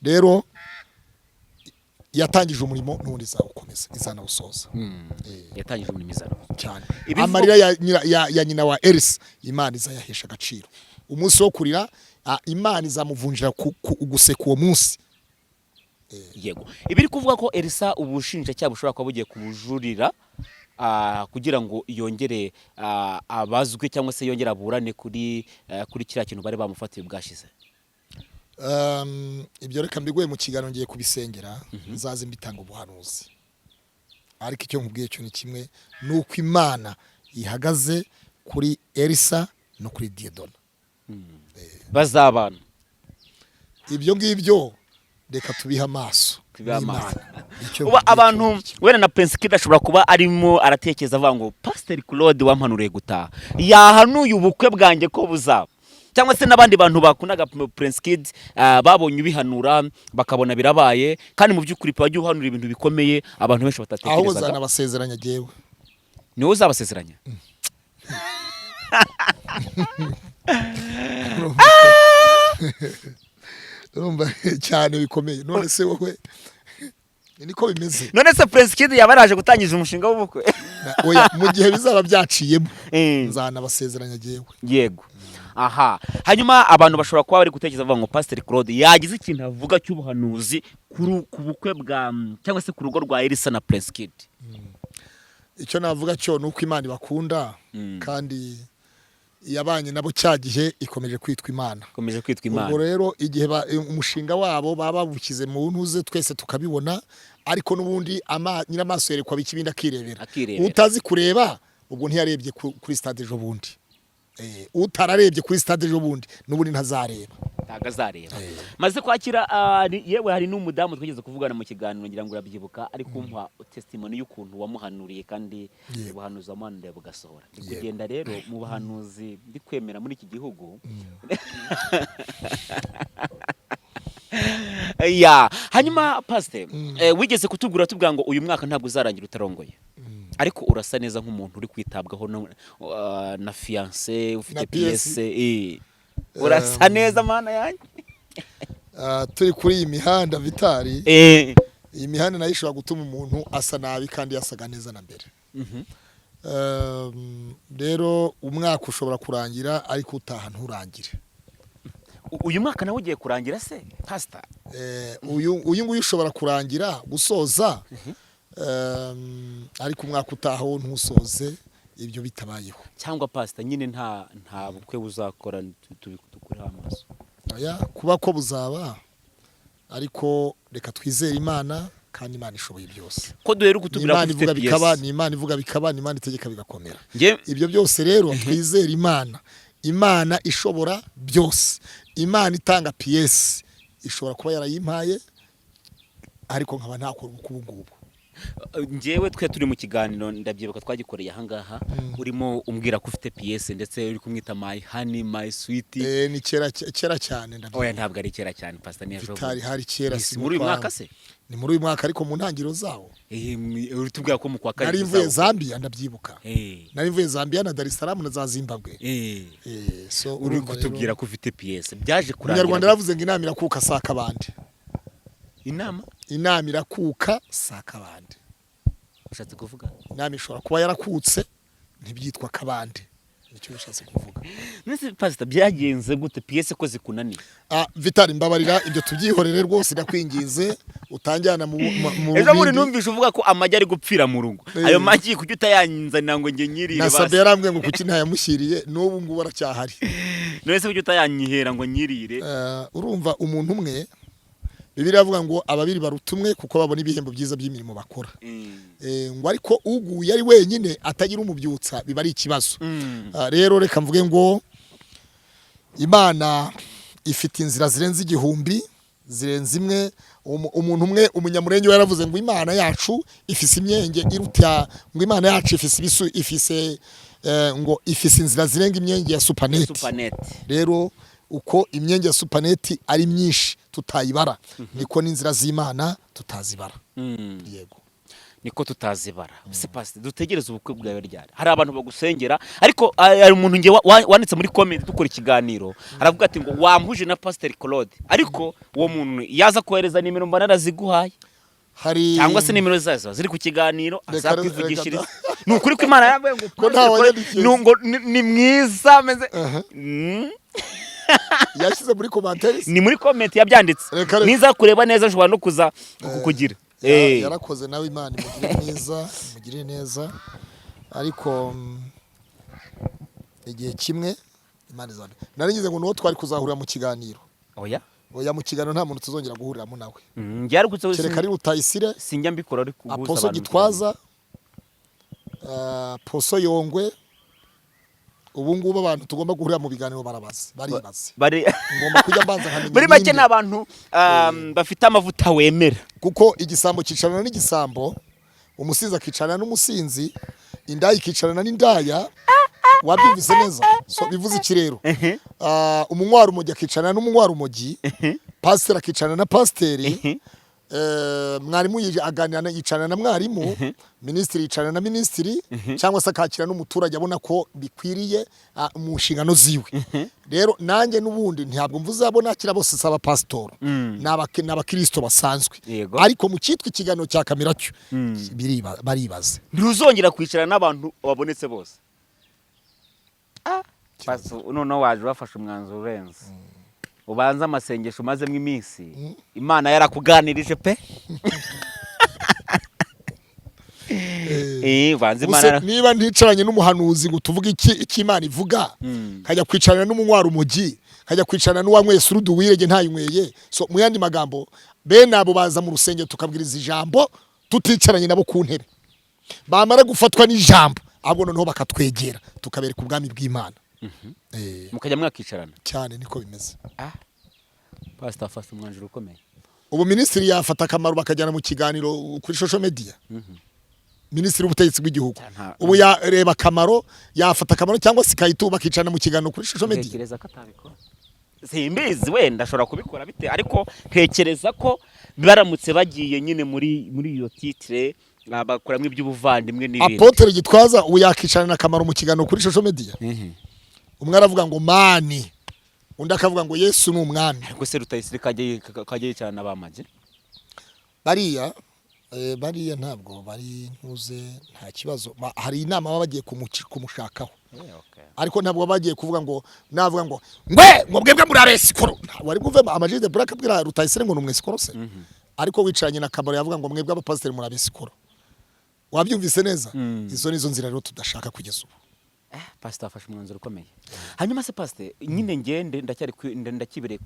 Rero yatangije umurimo n'ubundi izawukomeza, izanawusoza. Yatangije umurimo izana cyane. Amarira ya nyina wa Elsa Imana izayahesha agaciro. Umunsi wo kurira Imana izamuvunjira guseka uwo munsi. Yego. Ibiri kuvuga ko Elsa ubushinjacyaha bushobora kuba bugiye kubujurira kugira ngo yongere abazwe cyangwa se yongere aburane kuri kiriya kintu bari bamufatiye bwashize. Ibyo reka mbiguye mu kiganiro ngiye kubisengera, nzaze mbitanga ubuhanuzi. Ariko icyo nkubwiye cyo ni kimwe, nuko Imana ihagaze kuri Elsa no kuri Diedona. Bazabana. Ibyo ngibyo reka tubiha amaso. amaso uba abantu wera na PrinceKid ashobora kuba arimo aratekereza avuga ngo Pastor Claude wampanuriye gutaha yahanuye ubukwe bwanjye ko buzaba cyangwa se n'abandi bantu bakunaga PrinceKid babonye ubihanura bakabona birabaye kandi mu by'ukuri pajye uhanura ibintu bikomeye abantu benshi batatekerezaga aho uzanabasezeranya jewe niwe uzabasezeranya urumva cyane bikomeye none se wowe niko bimeze none se PrinceKid yabaraje gutangiza umushinga w'ubukwe oya mu gihe bizaba byaciyemo nzanabasezeranya jewe yego aha hanyuma abantu bashobora kuba bari gutekereza bavuga ngo Pastor Claude yagize ikintu avuga cy'ubuhanuzi ku bukwe bwa cyangwa se ku rugo rwa Elsa na PrinceKid icyo navuga cyo nuko Imana ibakunda kandi yabanye nabo cyagihe ikomeje kwitwa Imana ubwo rero igihe umushinga wabo baba babukize mu ntuze twese tukabibona ariko nubundi nyiramaso yerekwa bikibinda akirebera utazi kureba ubwo ntiyarebye kuri stade ejo bundi utararebye kuri stade ejo bundi nubundi ntazareba ntagazareba maze kwakira yewe hari n'umudamu twigeze kuvugana mu kiganiro ngira ngo urabyibuka ari kumpa testimony y'ukuntu wamuhanuriye kandi ubuhanuzi wamuhanuriye bugasohora kugenda rero mu buhanuzi ndi kwemera muri iki gihugu ya hanyuma Pastor wigeze kutubwira tubwira ngo uyu mwaka ntabwo uzarangira utarongoye ariko urasa neza nk'umuntu uri kwitabwaho na fiancé ufite pièce urasa neza mana yanjye turi kuri iyi mihanda Vitali iyi mihanda nayo ishobora gutuma umuntu asa nabi kandi yasaga neza na mbere rero umwaka ushobora kurangira ariko utaha nturangire uyu mwaka nawe ugiye kurangira se Pastor uyu nguyu ushobora kurangira gusoza ariko umwaka utaho ntusoze ibyo bitabayeho cyangwa Pastor nyine nta bukwe buzakora tukuri amaso oya kuba ko buzaba ariko reka twizere Imana kandi Imana ishoboye byose ko duheru kutubwira ko ivuga bikaba ni Imana ivuga bikaba ni Imana itegeka bigakomera ibyo byose rero twizere Imana ishobora byose Imana itanga pièce ishobora kuba yarayimpaye ariko nkaba ntakora ubukungubu njyewe twe turi mu kiganiro ndabyibuka twagikoreye aha ngaha urimo umbwira ko ufite pièce ndetse uri kumwita my honey my sweet ni kera cyane oya ntabwo ari kera cyane Pastor ni ejo Vitali hari kera muri uyu mwaka se ni muri uyu mwaka ariko mu ntangiro zawo uri tubwira ko mu kwa kane nari mvuye Zambia ndabyibuka nari mvuye Zambia na Dar es Salaam na za Zimbabwe so uri kutubwira ko ufite pièce byaje kurangira Umunyarwanda yaravuze ngo inama irakuka saka bande inama irakuka saka bande ushatse kuvuga inama ishobora kuba yarakutse ntibyitwa kabande nicyo bishatse kuvuga nese Pastor byagenze gute pièce ko zikunaniye Vitali mbabarira ibyo tubyihorere rwose ndakwingize utanjyana mu ejo muri numvisha uvuga ko amajya ari gupfira mu rugo ayo magi kujya utayanzanira ngo nge nyirire basi nasabe yarambwe ngo kuki ntayamushyiriye n'ubu ngubu aracyahari nese kujya utayanyihera ngo nyirire urumva umuntu umwe Bibiliya avuga ngo ababiri barutumwe kuko babona ibihembo byiza by'imirimo bakora ngo ariko uguye ari wenyine atagira umubyutsa biba ari ikibazo rero reka mvuge ngo Imana ifite inzira zirenze igihumbi zirenze imwe umuntu umwe umunyamurenge yaravuze ngo Imana yacu ifise imyenge iruta ngo Imana yacu ifise ngo ifise inzira zirenga imyenge ya supaneti rero uko imyenge ya supaneti ari myinshi tutayibara niko n'inzira z'Imana tutazibara yego niko tutazibara se Pastor dutegereza ubukwe bwawe ryari hari abantu bagusengera ariko hari umuntu nge wanditse muri comment dukora ikiganiro aravuga ati ngo wampuje na Pastor Claude ariko uwo muntu yaza kohereza nimero mbana ziguhaye hari cyangwa se nimero zazo ziri ku kiganiro azakwivugishiriza nukuri ko Imana yambaye ngo ni mwiza meze yashyize muri commentaires ni muri comment yabyanditse niza kureba neza nshobora no kuza kukugira yarakoze nawe Imana imugire neza ariko igihe kimwe Imana izana narigize ngo nuwo twari kuzahurira mu kiganiro oya mu kiganiro nta muntu tuzongera guhuriramo nawe kereka ari Rutayisire sinjya mbikora ari kuguza Aposo Gitwaza Poso Yongwe ubu ngubu abantu tugomba guhurira mu biganiro baribaze bari ngomba kujya mbanza nkamenya muri make n'abantu bafite amavuta wemera kuko igisambo kicarana n'igisambo, umusinzi akicarana n'umusinzi, indaya ikicarana n'indaya. Wabyumvise neza? So bivuze iki rero? Umunywa rumogi akicarana n'umunywa rumogi, pasiteri akicarana na pasiteri, mwarimu aganira yicarana na mwarimu, minisitiri yicarana na minisitiri, cyangwa se akakira n'umuturage abona ko bikwiriye mu nshingano ziwe. Rero nanjye n'ubundi ntabwo mvuze abo nakira bose saba pastor, n'abakristo basanzwe, ariko mu cyitwa ikiganiro cya kamera cyo baribaze ntuzongera kwicarana n'abantu wabonetse bose. Paso noneho waje bafashe umwanzuro urenze, ubanza amasengesho umazemo iminsi, Imana yarakuganirije pe. Niba nticaranye n'umuhanuzi ngo tuvuge iki Imana ivuga, kajya kwicarana n'umunywa rumogi, kajya kwicarana n'uwanyweye surudu wirege ntayinyweye. So mu yandi magambo, bene abo baza mu rusengero tukabwiriza ijambo tuticaranye nabo ku ntebe, bamara gufatwa n'ijambo ahubwo noneho bakatwegera tukabereka ubwami bw'Imana. Mukajya mwakicarana cyane, niko bimeze. Pastor afashe umwanzuro ukomeye. Ubu minisitiri yafata akamaro bakajyana mu kiganiro kuri social media. Minisitiri w'ubutegetsi bw'igihugu ubu yareba akamaro, yafata akamaro cyangwa se KiD bakicana mu kiganiro kuri social media. Ntekereza ko atabikora. Simbizi wenda ashobora kubikora bite, ariko ntekereza ko baramutse bagiye nyine muri iyo titre bakoramwe iby'ubuvandimwe n'ibindi. Apotre Gitwaza ubu yakicana akamaro mu kiganiro kuri social media. Umwe aravuga ngo mani, undi akavuga ngo Yesu ni umwami. Ariko se Rutayisire kajye cyane abamaje bariya ntabwo bari ntuze nta kibazo. Hari inama baba bagiye kumushakaho, ariko ntabwo bagiye kuvuga ngo navuga ngo mwebwe muri abesikoro, wari guvema amajide black abwira Rutayisire ngo numwesikoro se. Ariko wicaranye na kamaro yavuga ngo mwebwe abapasiteri muri abesikoro. Wabyumvise neza? Izo nizo nzira rero tudashaka kugeza ubu. Pastor afashe umwanzuro ukomeye. Hanyuma se pastor nyine ngende ndakibereye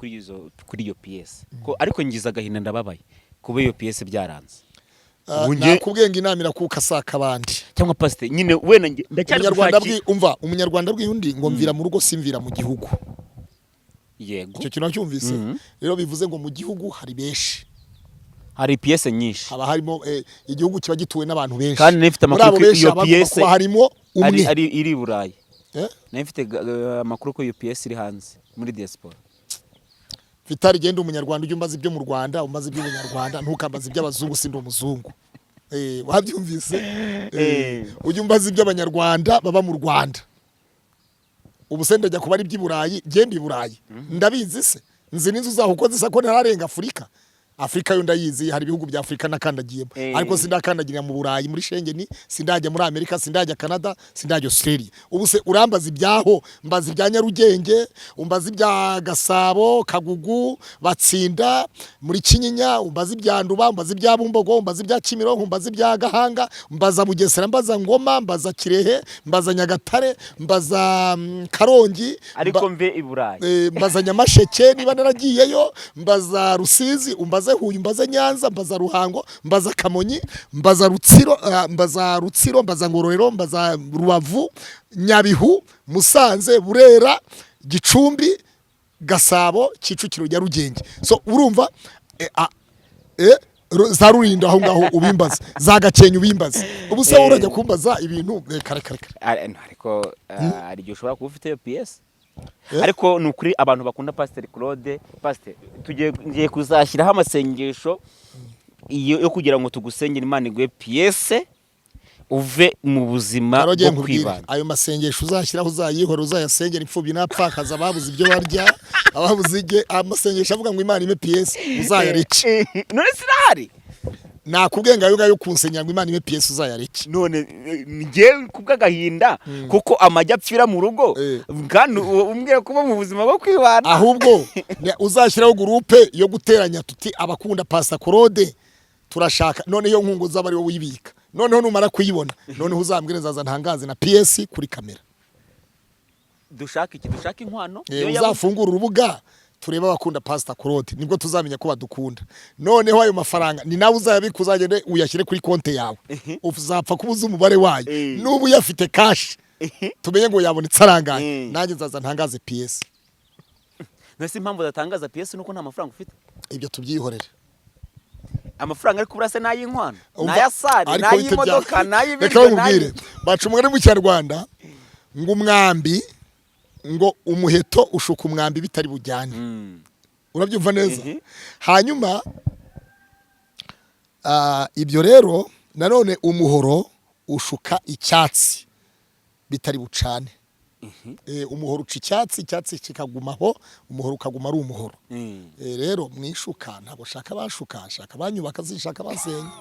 kuri iyo PS ko, ariko ngiza gahinda ndababaye kuba iyo PS byaranze. Nakubwenga inama irakuka saka abandi cyangwa pastor nyine wena ndacyari gushaki umunyarwanda bw'undi ngo mvira mu rugo simvira mu gihugu. Yego icyo kintu cyumvise rero bivuze ngo mu gihugu hari benshi, hari PS nyinshi, haba harimo igihugu kiba gituwe n'abantu benshi, kandi nifite amakuru ko iyo PS harimo umwe ari iri Burayi. Nifite amakuru ko iyo PS iri hanze muri diaspora. Vitali genda umunyarwanda ujye umbaza ibyo mu Rwanda, umbaza ibyo umunyarwanda, ntukambaza iby'abazungu, sindi umuzungu. Wabyumvise? Ujye umbaza iby'abanyarwanda baba mu Rwanda. Ubu se ndajya kuba ari iby'Iburayi, genda i Burayi. Ndabizi se nzi n'inzu zaho uko zisa ko ntararenga Afrika yo ndayizi, hari ibihugu bya Afrika nakandagiyemo, ariko sindakandagira mu Burayi muri Schengen, sindajya muri Amerika, sindajya Canada, sindajya Australia. Ubu se urambaza ibyaho, mbaza ibya Nyarugenge, umbaza ibya Gasabo, Kagugu, Batsinda, muri Kinyinya, umbaza ibya Nduba, umbaza ibya Bumbogo, umbaza ibya Kimironko, umbaza ibya Gahanga, mbaza Bugesera, mbaza Ngoma, mbaza Kirehe, mbaza Nyagatare, mbaza Karongi, ariko mve i Burayi, mbaza Nyamasheke niba naragiyeyo, mbaza Rusizi, umbaza Huye, mbaza Nyanza, mbaza Ruhango, mbaza Kamonyi, mbaza Rutsiro, mbaza Ngororero, mbaza Rubavu, Nyabihu, Musanze, Burera, Gicumbi, Gasabo, Kicukiro, Nyarugenge. So urumva za Rulindo aho ngaho ubimbaza, za Gakenke ubimbaza. Ubu se urajya kumbaza ibintu kare. Ariko ari cyo ushobora kuba ufite PS. Ariko nukuri abantu bakunda Pastor Claude, Pastor tugiye kuzashyiraho amasengesho yo kugira ngo tugusengere Imana igwe PS uve mu buzima bwo kwibana. Ayo masengesho uzashyiraho uzayihora, uzayasengera imfubyi n'apfakaza ababuze ibyo barya, ababuze amasengesho avuga ngo Imana ime PS uzayareke. None sirahari nakubwenga yo kunsenya ngo Imana ime PS uzayareke. None ngiye kubwagahinda kuko amajya apfira mu rugo, kandi umbwira kuba mu buzima bwo kwibana. Ahubwo uzashyiraho groupe yo guteranya tuti abakunda Pastor Claude turashaka, none iyo nkungu z'abari wo wibika, noneho numara kuyibona noneho uzambwire nzaza ntangaze na PS kuri kamera. Dushaka inkwano uzafungura urubuga tureba abakunda Pastor Claude, nibwo tuzamenya ko badukunda. Noneho ayo mafaranga ni nawe uzayabika, uzagende uyashyire kuri konte yawe, uzapfa kubuza umubare wayo. Nubu yafite cash tumenye ngo yabonetse arangaye nanjye nzaza ntangaze PS. Nese impamvu datangaza PS nuko nta mafaranga ufite. Ibyo tubyihorere. Amafaranga ari kuburase n'ay'inkwano, n'ayasari, n'ay'imodoka, n'ay'ibiryo. Reka bamubwire baca umugani mu Kinyarwanda ngo umwambi ngo umuheto ushuka umwambi bitari bujyane. Urabyumva neza? Hanyuma ibyo rero nanone umuhoro ushuka icyatsi bitari bucane. Umuhoro uca icyatsi kikagumaho, umuhoro ukaguma ari umuhoro. Rero mwishuka ntabwo shaka bashuka, shaka banyubaka zishaka basenya.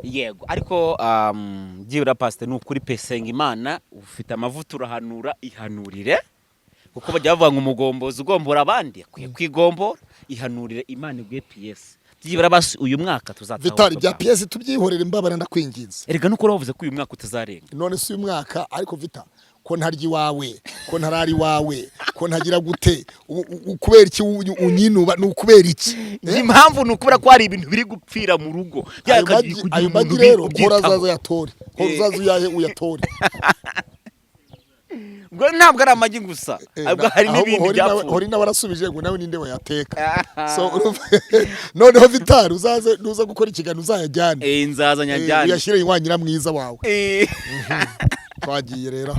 Yego ariko byibura pastor n'ukuri pesenga Imana ufite amavuta urahanura ihanurire kuko bajya bavuga ngo umugombozi ugombora abandi akwiye kwigombora, ihanurire Imana igwe PS. Byibura basi uyu mwaka tuzataho. Vitali bya PS tubyihorere mbabara ndakwinginze. Erega nuko uravuze ko uyu mwaka utazarenga. None si uyu mwaka ariko Vita ko ntaryi wawe, ko ntarari wawe, ko ntagira gute, ukubera iki unyinuba n'ukubera iki? Impamvu n'ukubera ko hari ibintu biri gupfira mu rugo. Ayo magi rero horazazo yatore. Horazazo yahe uyatore. Ngo ntabwo ari amagi gusa, ahubwo hari n'ibindi byapfuye. Hori nabarasubije ngo nawe ninde wayateka. So noneho Vitali uzaze nuza gukora ikigano uzayajyane. Nzaza nyajyane. Uyashyire inwanyira mwiza wawe. Twagiye rero.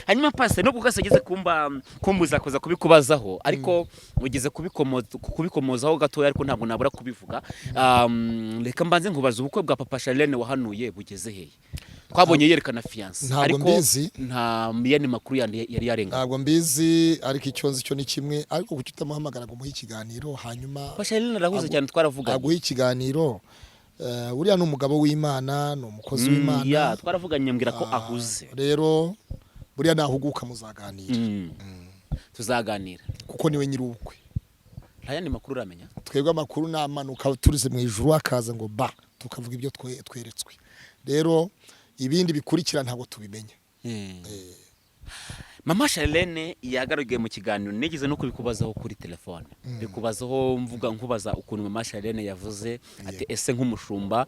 Hanyuma pastor no kugasageze kumbuza koza kubikubazaho ariko ugeze kubikomozaho gatoya ariko ntabwo nabura kubivuga. Reka mbanze nkubaza ubukwe bwa Papa Charlene wahanuye bugeze hehe? Twabonye yerekana fiance ariko nta miyane makuru yari yarenga. Ntabwo mbizi ariko icyonzi cyo ni kimwe ariko kuki utamuhamagara ngo muhe ikiganiro hanyuma Papa Charlene arahuze cyane twaravuga. Aguhe ikiganiro. Uriya ni umugabo w'Imana, ni umukozi w'Imana. Ya twaravuganye mbwira ko ahuze. Rero buriya nahuguka muzaganira. Tuzaganira kuko niwe nyiri ubukwe. Nta yandi makuru uramenya? Twebwe amakuru namanuka turize mu ijuru akaza ngo tukavuga ibyo tweretswe. Rero ibindi bikurikira ntabwo tubimenya. Mama Charlene yagarugiye mu kiganiro nigeze no kubikubazaho kuri telefone. Bikubazaho nkubaza ukuntu Mama Charlene yavuze ati ese nk'umushumba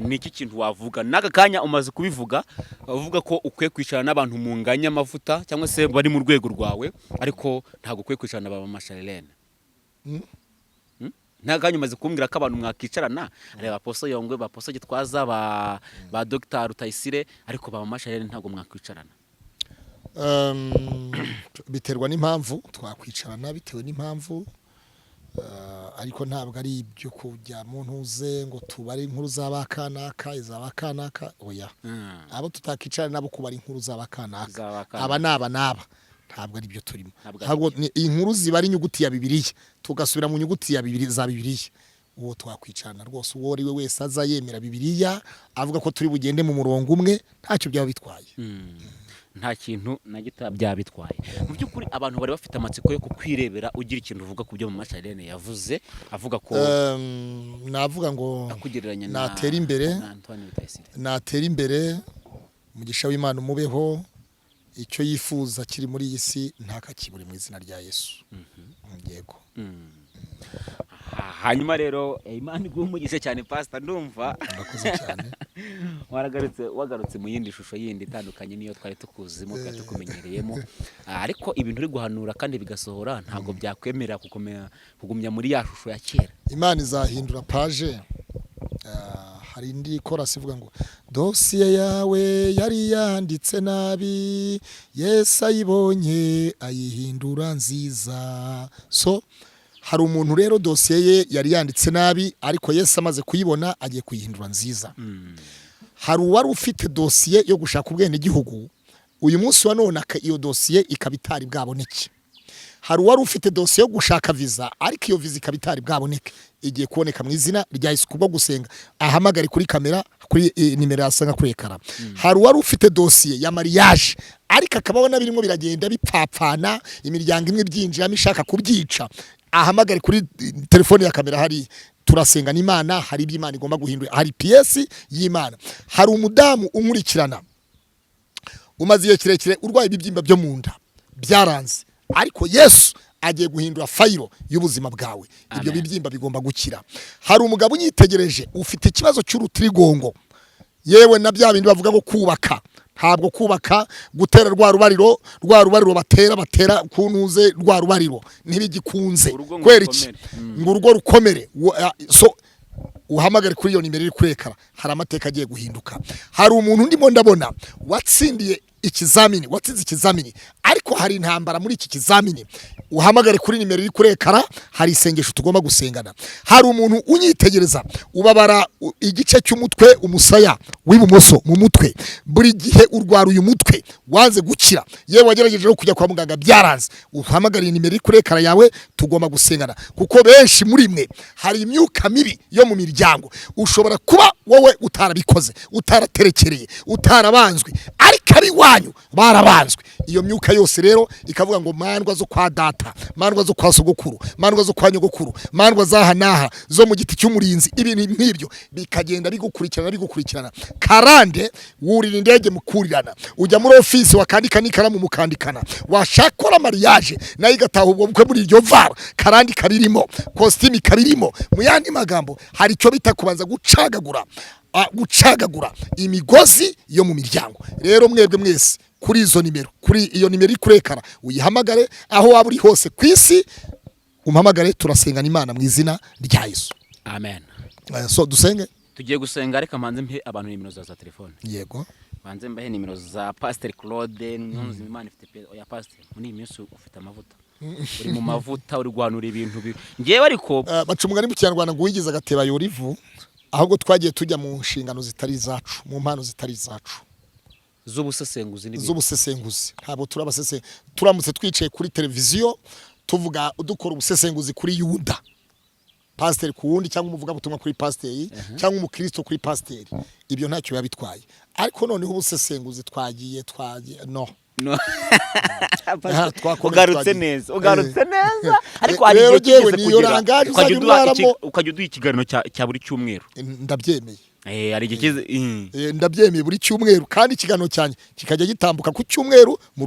niki kintu wavuga naka kanya umaze kubivuga uvuga ko ukwiye kwicara n'abantu munganya amavuta cyangwa se bari mu rwego rwawe ariko ntago ukwiye kwicara na Mama Charlene. Naganye umaze kumbwira ko abantu mwakicarana areba Apostle Yongwe ba Apostle Gitwaza ba Dr. Rutayisire ariko ba Mama Charlene ntago mwakwicarana. Biterwa n'impamvu twakwicarana bitewe n'impamvu ariko ntabwo ari ibyo kujya mu ntuze ngo tubare inkuru z'abakanaka izabakanaka oya. Abo tutakicarana nabo kubara inkuru z'abakanaka aba naba ntabwo ari byo turimo. Ntabwo inkuru ziba ari inyuguti ya Bibiliya tugasubira mu nyuguti ya Bibiliya uwo twakwicarana rwose uwo ari we wese aza yemera Bibiliya avuga ko turi bugende mu murongo umwe ntacyo byaba bitwaye. Nta kintu na gito byabitwaye. Mu byukuri abantu bari bafite amatsiko yo kukwirebera ugira ikintu uvuga ku byo Mama Charlene yavuze avuga ko navuga ngo akugereranya natera imbere umugisha w'Imana umubeho icyo yifuza kiri muri iyi si ntakakibure mu izina rya Yesu. Yego. Hanyuma rero Imana igumugisha cyane pastor ndumva ndakoze cyane. wagarutse mu yindi shusho yindi itandukanye niyo twari tukuzimo twari tukumenyereyemo ariko ibintu uri guhanura kandi bigasohora ntago byakwemerera kugumya muri ya shusho ya kera. Imana izahindura page. Hari indi chorus ivuga ngo dosiye yawe yari yanditse nabi Yesu ayibonye ayihindura nziza. So hari umuntu rero dosiye ye yari yanditse nabi ariko Yesu amaze kuyibona agiye kuyihindura nziza. Hari uwari ufite dosiye yo gushaka ubwene gihugu uyu munsi wa none iyo dosiye ikabitari bwaboneke. Hari uwari ufite dosiye yo gushaka visa ariko iyo visa ikabitari bwaboneke igiye kuboneka mu izina rya Yesu kubwo gusenga ahamagare kuri kamera kuri nimero yasanga kuri ekara. Hari uwari ufite dosiye ya mariage ariko akababona birimo biragenda bipfapfana imiryango imwe byinjiramo ishaka kubyica ahamagare kuri telefone ya kamera hari turasenga n'Imana hari ibyo Imana igomba guhindura hari PS y'Imana. Hari umudamu unkurikirana umaze igihe kirekire urwaye ibibyimba byo mu nda byaranze ariko Yesu agiye guhindura fayiro y'ubuzima bwawe. Ibyo bibyimba bigomba gukira. Hari umugabo unyitegereje ufite ikibazo cy'urutirigongo yewe na bya bindi bavuga ngo kubaka ntabwo kubaka gutera rwa rubariro batera kunuze rwa rubariro ntibigikunze kwera iki ngo urugo rukomere so uhamagare kuri iyo nimero iri kurekara hari amateka agiye guhinduka hari umuntu ndimo ndabona watsindiye watsinze ikizamini ariko hari intambara muri iki kizamini uhamagare kuri nimero iri kurekara hari isengesho tugomba gusengana hari umuntu unyitegereza ubabara igice cy'umutwe umusaya w'ibumoso mu mutwe buri gihe urwara uyu mutwe wanze gukira yewe wagerageje no kujya kwa muganga byaranze uhamagare nimero iri kurekara yawe tugomba gusengana kuko benshi muri mwe hari imyuka mibi yo mu miryango ushobora kuba wowe utarabikoze utaraterekereye utarabanzwe ariko abiwanyu barabanzwe iyo myuka yose rero ikavuga ngo mandwa zo kwa data mandwa zo kwa sogokuru mandwa zo kwa nyogokuru mandwa zaha naha zo mu giti cy'umurinzi ibintu nk'ibyo bikagenda bigukurikirana karande wurira indege mukurirana ujya muri office wakandika n'ikaramu mukandikana washakora mariage nayo igataha ubwo bukwe muri iryo vara karandi kabirimo costume kabirimo mu yandi magambo hari icyo bita kubanza gucagagura imigozi yo mu miryango rero mwebwe mwese kuri izo nimero kuri iyo nimero ikurekara uyihamagare aho waba uri hose kwisi umuhamagare turasengana Imana mu izina rya Yesu amen so dusenge tugiye gusenga reka manze mpe abantu nimero za telefone yego manze mbahe nimero za Pastor Claude nunzi Imana ifite oya Pastor muri iyi minsi ufite amavuta uri mu mavuta uri gwanura ibintu ngiye ariko bacumugani mu Kinyarwanda ngo wigize agateba yorivu ahubwo twagiye tujya mu nshingano zitari zacu mu mpano zitari zacu z'ubusesenguzi ntabwo turamutse twicaye kuri televiziyo tuvuga dukora ubusesenguzi kuri Yuda pasiteri ku wundi cyangwa umuvuga butumwa kuri pasiteri cyangwa umukristo kuri pasiteri ibyo ntacyo biba bitwaye ariko noneho ubusesenguzi twagiye no ugarutse neza ariko hari igihe kigeze kugira ukajya uduha ikiganiro cya buri cyumweru ndabyemeye hari igihe ndabyemeye buri cyumweru kandi ikiganiro cyane kikajya gitambuka ku cyumweru mu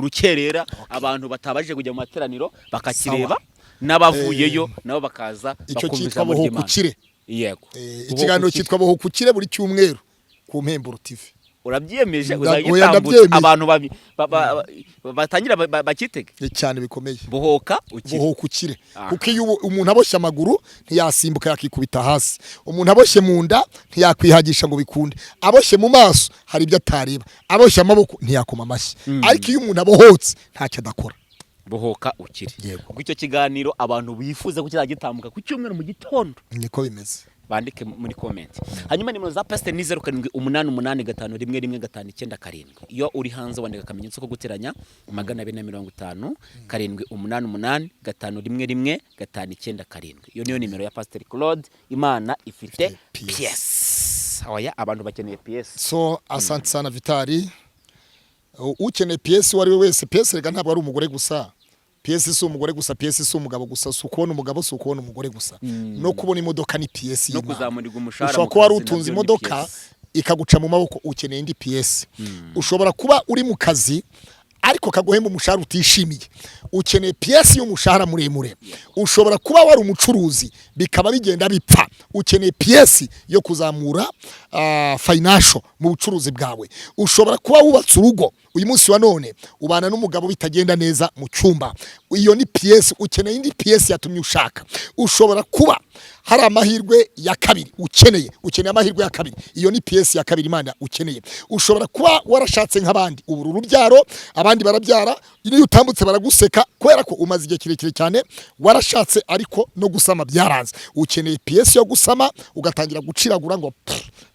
rukerera abantu batabaje kujya mu materaniro bakakireba n'abavuyeyo nabo bakaza bakumvisa muri Imana yego ikiganiro cyitwa Bohokukire buri cyumweru ku Mpemburo TV urabyiyemeje uzagitambutsa abantu batangira bakitege cyane bikomeye Bohokukire kuko iyo umuntu aboshye amaguru ntiyasimbuka yakikubita hasi umuntu aboshye mu nda ntiyakwihagisha ngo bikunde aboshye mu maso hari ibyo atareba aboshye amaboko ntiyakoma amashyi ariko iyo umuntu abohotse ntacyo adakora bohoka ukiri kuko icyo kiganiro abantu bifuza ko kizagitambuka ku cyumweru mu gitondo niko bimeze bandike muri comment hanyuma nimero za Pastor ni 0788511597 iyo uri hanze wandika akamenyetso ko guteranya 250 788511597 iyo niyo nimero ya Pastor Claude Imana ifite PS oya abantu bakeneye PS so asante sana Vitali ukeneye PS wari wese PS rega ntabwo ari umugore gusa PS si umugore gusa PS si umugabo gusa sukubona umugabo sukubona umugore gusa no kubona imodoka ni PS no kuzamurirwa umushahara ushobora kuba utunze imodoka ikaguca mu maboko ukeneye indi PS ushobora kuba uri mu kazi ariko kaguhemba umushahara utishimiye ukeneye PS y'umushahara muremure ushobora kuba wari umucuruzi bikaba bigenda bipfa ukeneye PS yo kuzamura financial mu bucuruzi bwawe ushobora kuba wubatse urugo uyu munsi wa none ubana n'umugabo bitagenda neza mu cyumba iyo ni PS ukeneye indi PS yatumye ushaka ushobora kuba hari amahirwe ya kabiri ukeneye amahirwe ya kabiri iyo ni PS ya kabiri Imana ukeneye ushobora kuba warashatse nk'abandi uburu rubyaro abandi barabyara iyo utambutse baraguseka kubera ko umaze igihe kirekire cyane warashatse ariko no gusama byaranze ukeneye PS yo gusama ugatangira guciragura ngo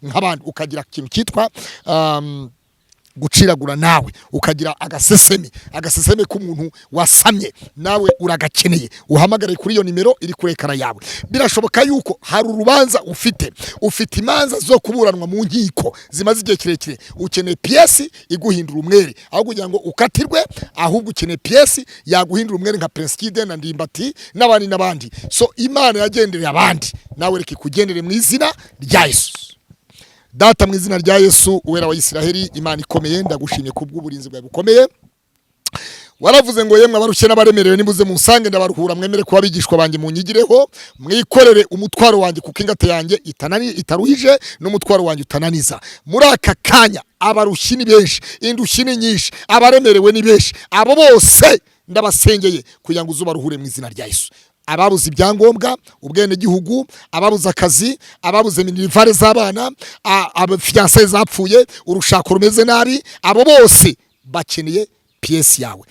nk'abandi ukagira ikintu cyitwa guciragura nawe ukagira agaseseme k'umuntu wasamye nawe uragakeneye uhamagare kuri iyo nimero iri kurekara yawe birashoboka yuko hari urubanza ufite imanza zo kuburanwa mu nkiko zimaze igihe kirekire ukeneye PS iguhindura umwere aho kugira ngo ukatirwe ahubwo ukeneye PS yaguhindura umwere nka PrinceKid na Ndimbati n'abandi so Imana yagendereye abandi nawe reka kugendere mu izina rya Yesu Data mu izina rya Yesu uwera wa Isiraheli Imana ikomeye ndagushimye kubw'uburinzi bwawe bukomeye waravuze ngo yemwe abarushye n'abaremerewe nimuze munsange ndabaruhura mwemere kuba abigishwa banjye munyigireho mwikorere umutwaro wanjye kuko ingata yanjye itaruhije n'umutwaro wanjye utananiza. Muri aka kanya abarushyi ni benshi, indushyi ni nyinshi, abaremerewe ni benshi, abo bose ndabasengeye kugira ngo uzubaruhure mu izina rya Yesu. Ababuze ibyangombwa, ubwene gihugu, ababuze akazi, ababuze minivare z'abana, abafiyanse zapfuye, urushako rumeze nabi, abo bose bakeneye PS yawe.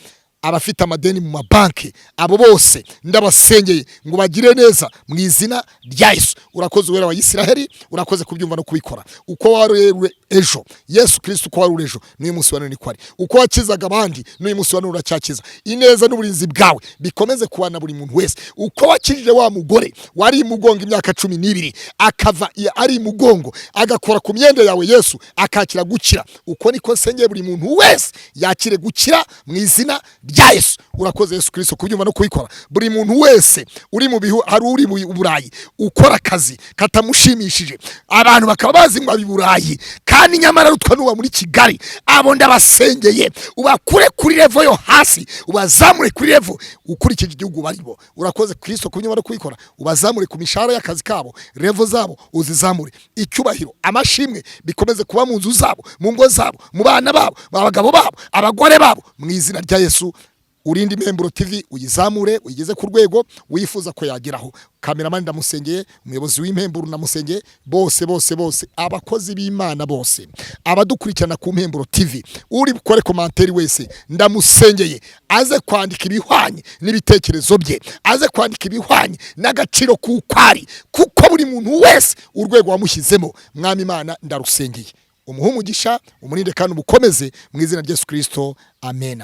Abafite amadeni mu mabanki, abo bose ndabasengeye ngo bagire neza mu izina rya Yesu. Urakoze wera wa Isiraheli, urakoze kubyumva no kubikora. Uko warewe ejo, Yesu Kristo uko warewe ejo, n'uyu munsi wa none kwari. Uko wakizaga abandi, n'uyu munsi wa none uracyakiza. Ineza n'uburinzi bwawe bikomeze kubana buri muntu wese. Uko wakijije wa mugore wari imugongo imyaka 12 akava ari imugongo agakora ku myenda yawe Yesu akakira gukira. Uko niko nsengeye buri muntu wese yakire gukira mu izina rya Yesu. Urakoze Yesu Kristo kubyumva no kubikora. Buri muntu wese uri mu bihu hari uri mu Burayi ukora akazi katamushimishije, abantu bakaba bazi ngo abiburayi kandi nyamara rutwa nuba muri Kigali, abo ndabasengeye ubakure kuri level yo hasi ubazamure kuri level ukurikije igihugu baribo. Urakoze Kristo kubyumva no kubikora. Ubazamure ku mishahara y'akazi kabo, level zabo uzizamure. Icyubahiro amashimwe bikomeze kuba mu nzu zabo, mu ngo zabo, mu bana babo, abagabo babo, abagore babo mu izina rya Yesu. Urindi Impuguro TV uyizamure uyigeze ku rwego wifuza ko yageraho. Cameraman ndamusengeye, umuyobozi w'Impuguro ndamusengeye, bose abakozi b'Imana bose abadukurikirana ku Impuguro TV, uri bukore commentaire wese ndamusengeye aze kwandika ibihwanye n'ibitekerezo bye, aze kwandika ibihwanye n'agaciro kukwari, kuko buri muntu wese urwego wamushyizemo. Mwami Imana ndarusengeye, umuhumugisha umurinde kandi ubukomeze mu izina rya Yesu Kristo, amen.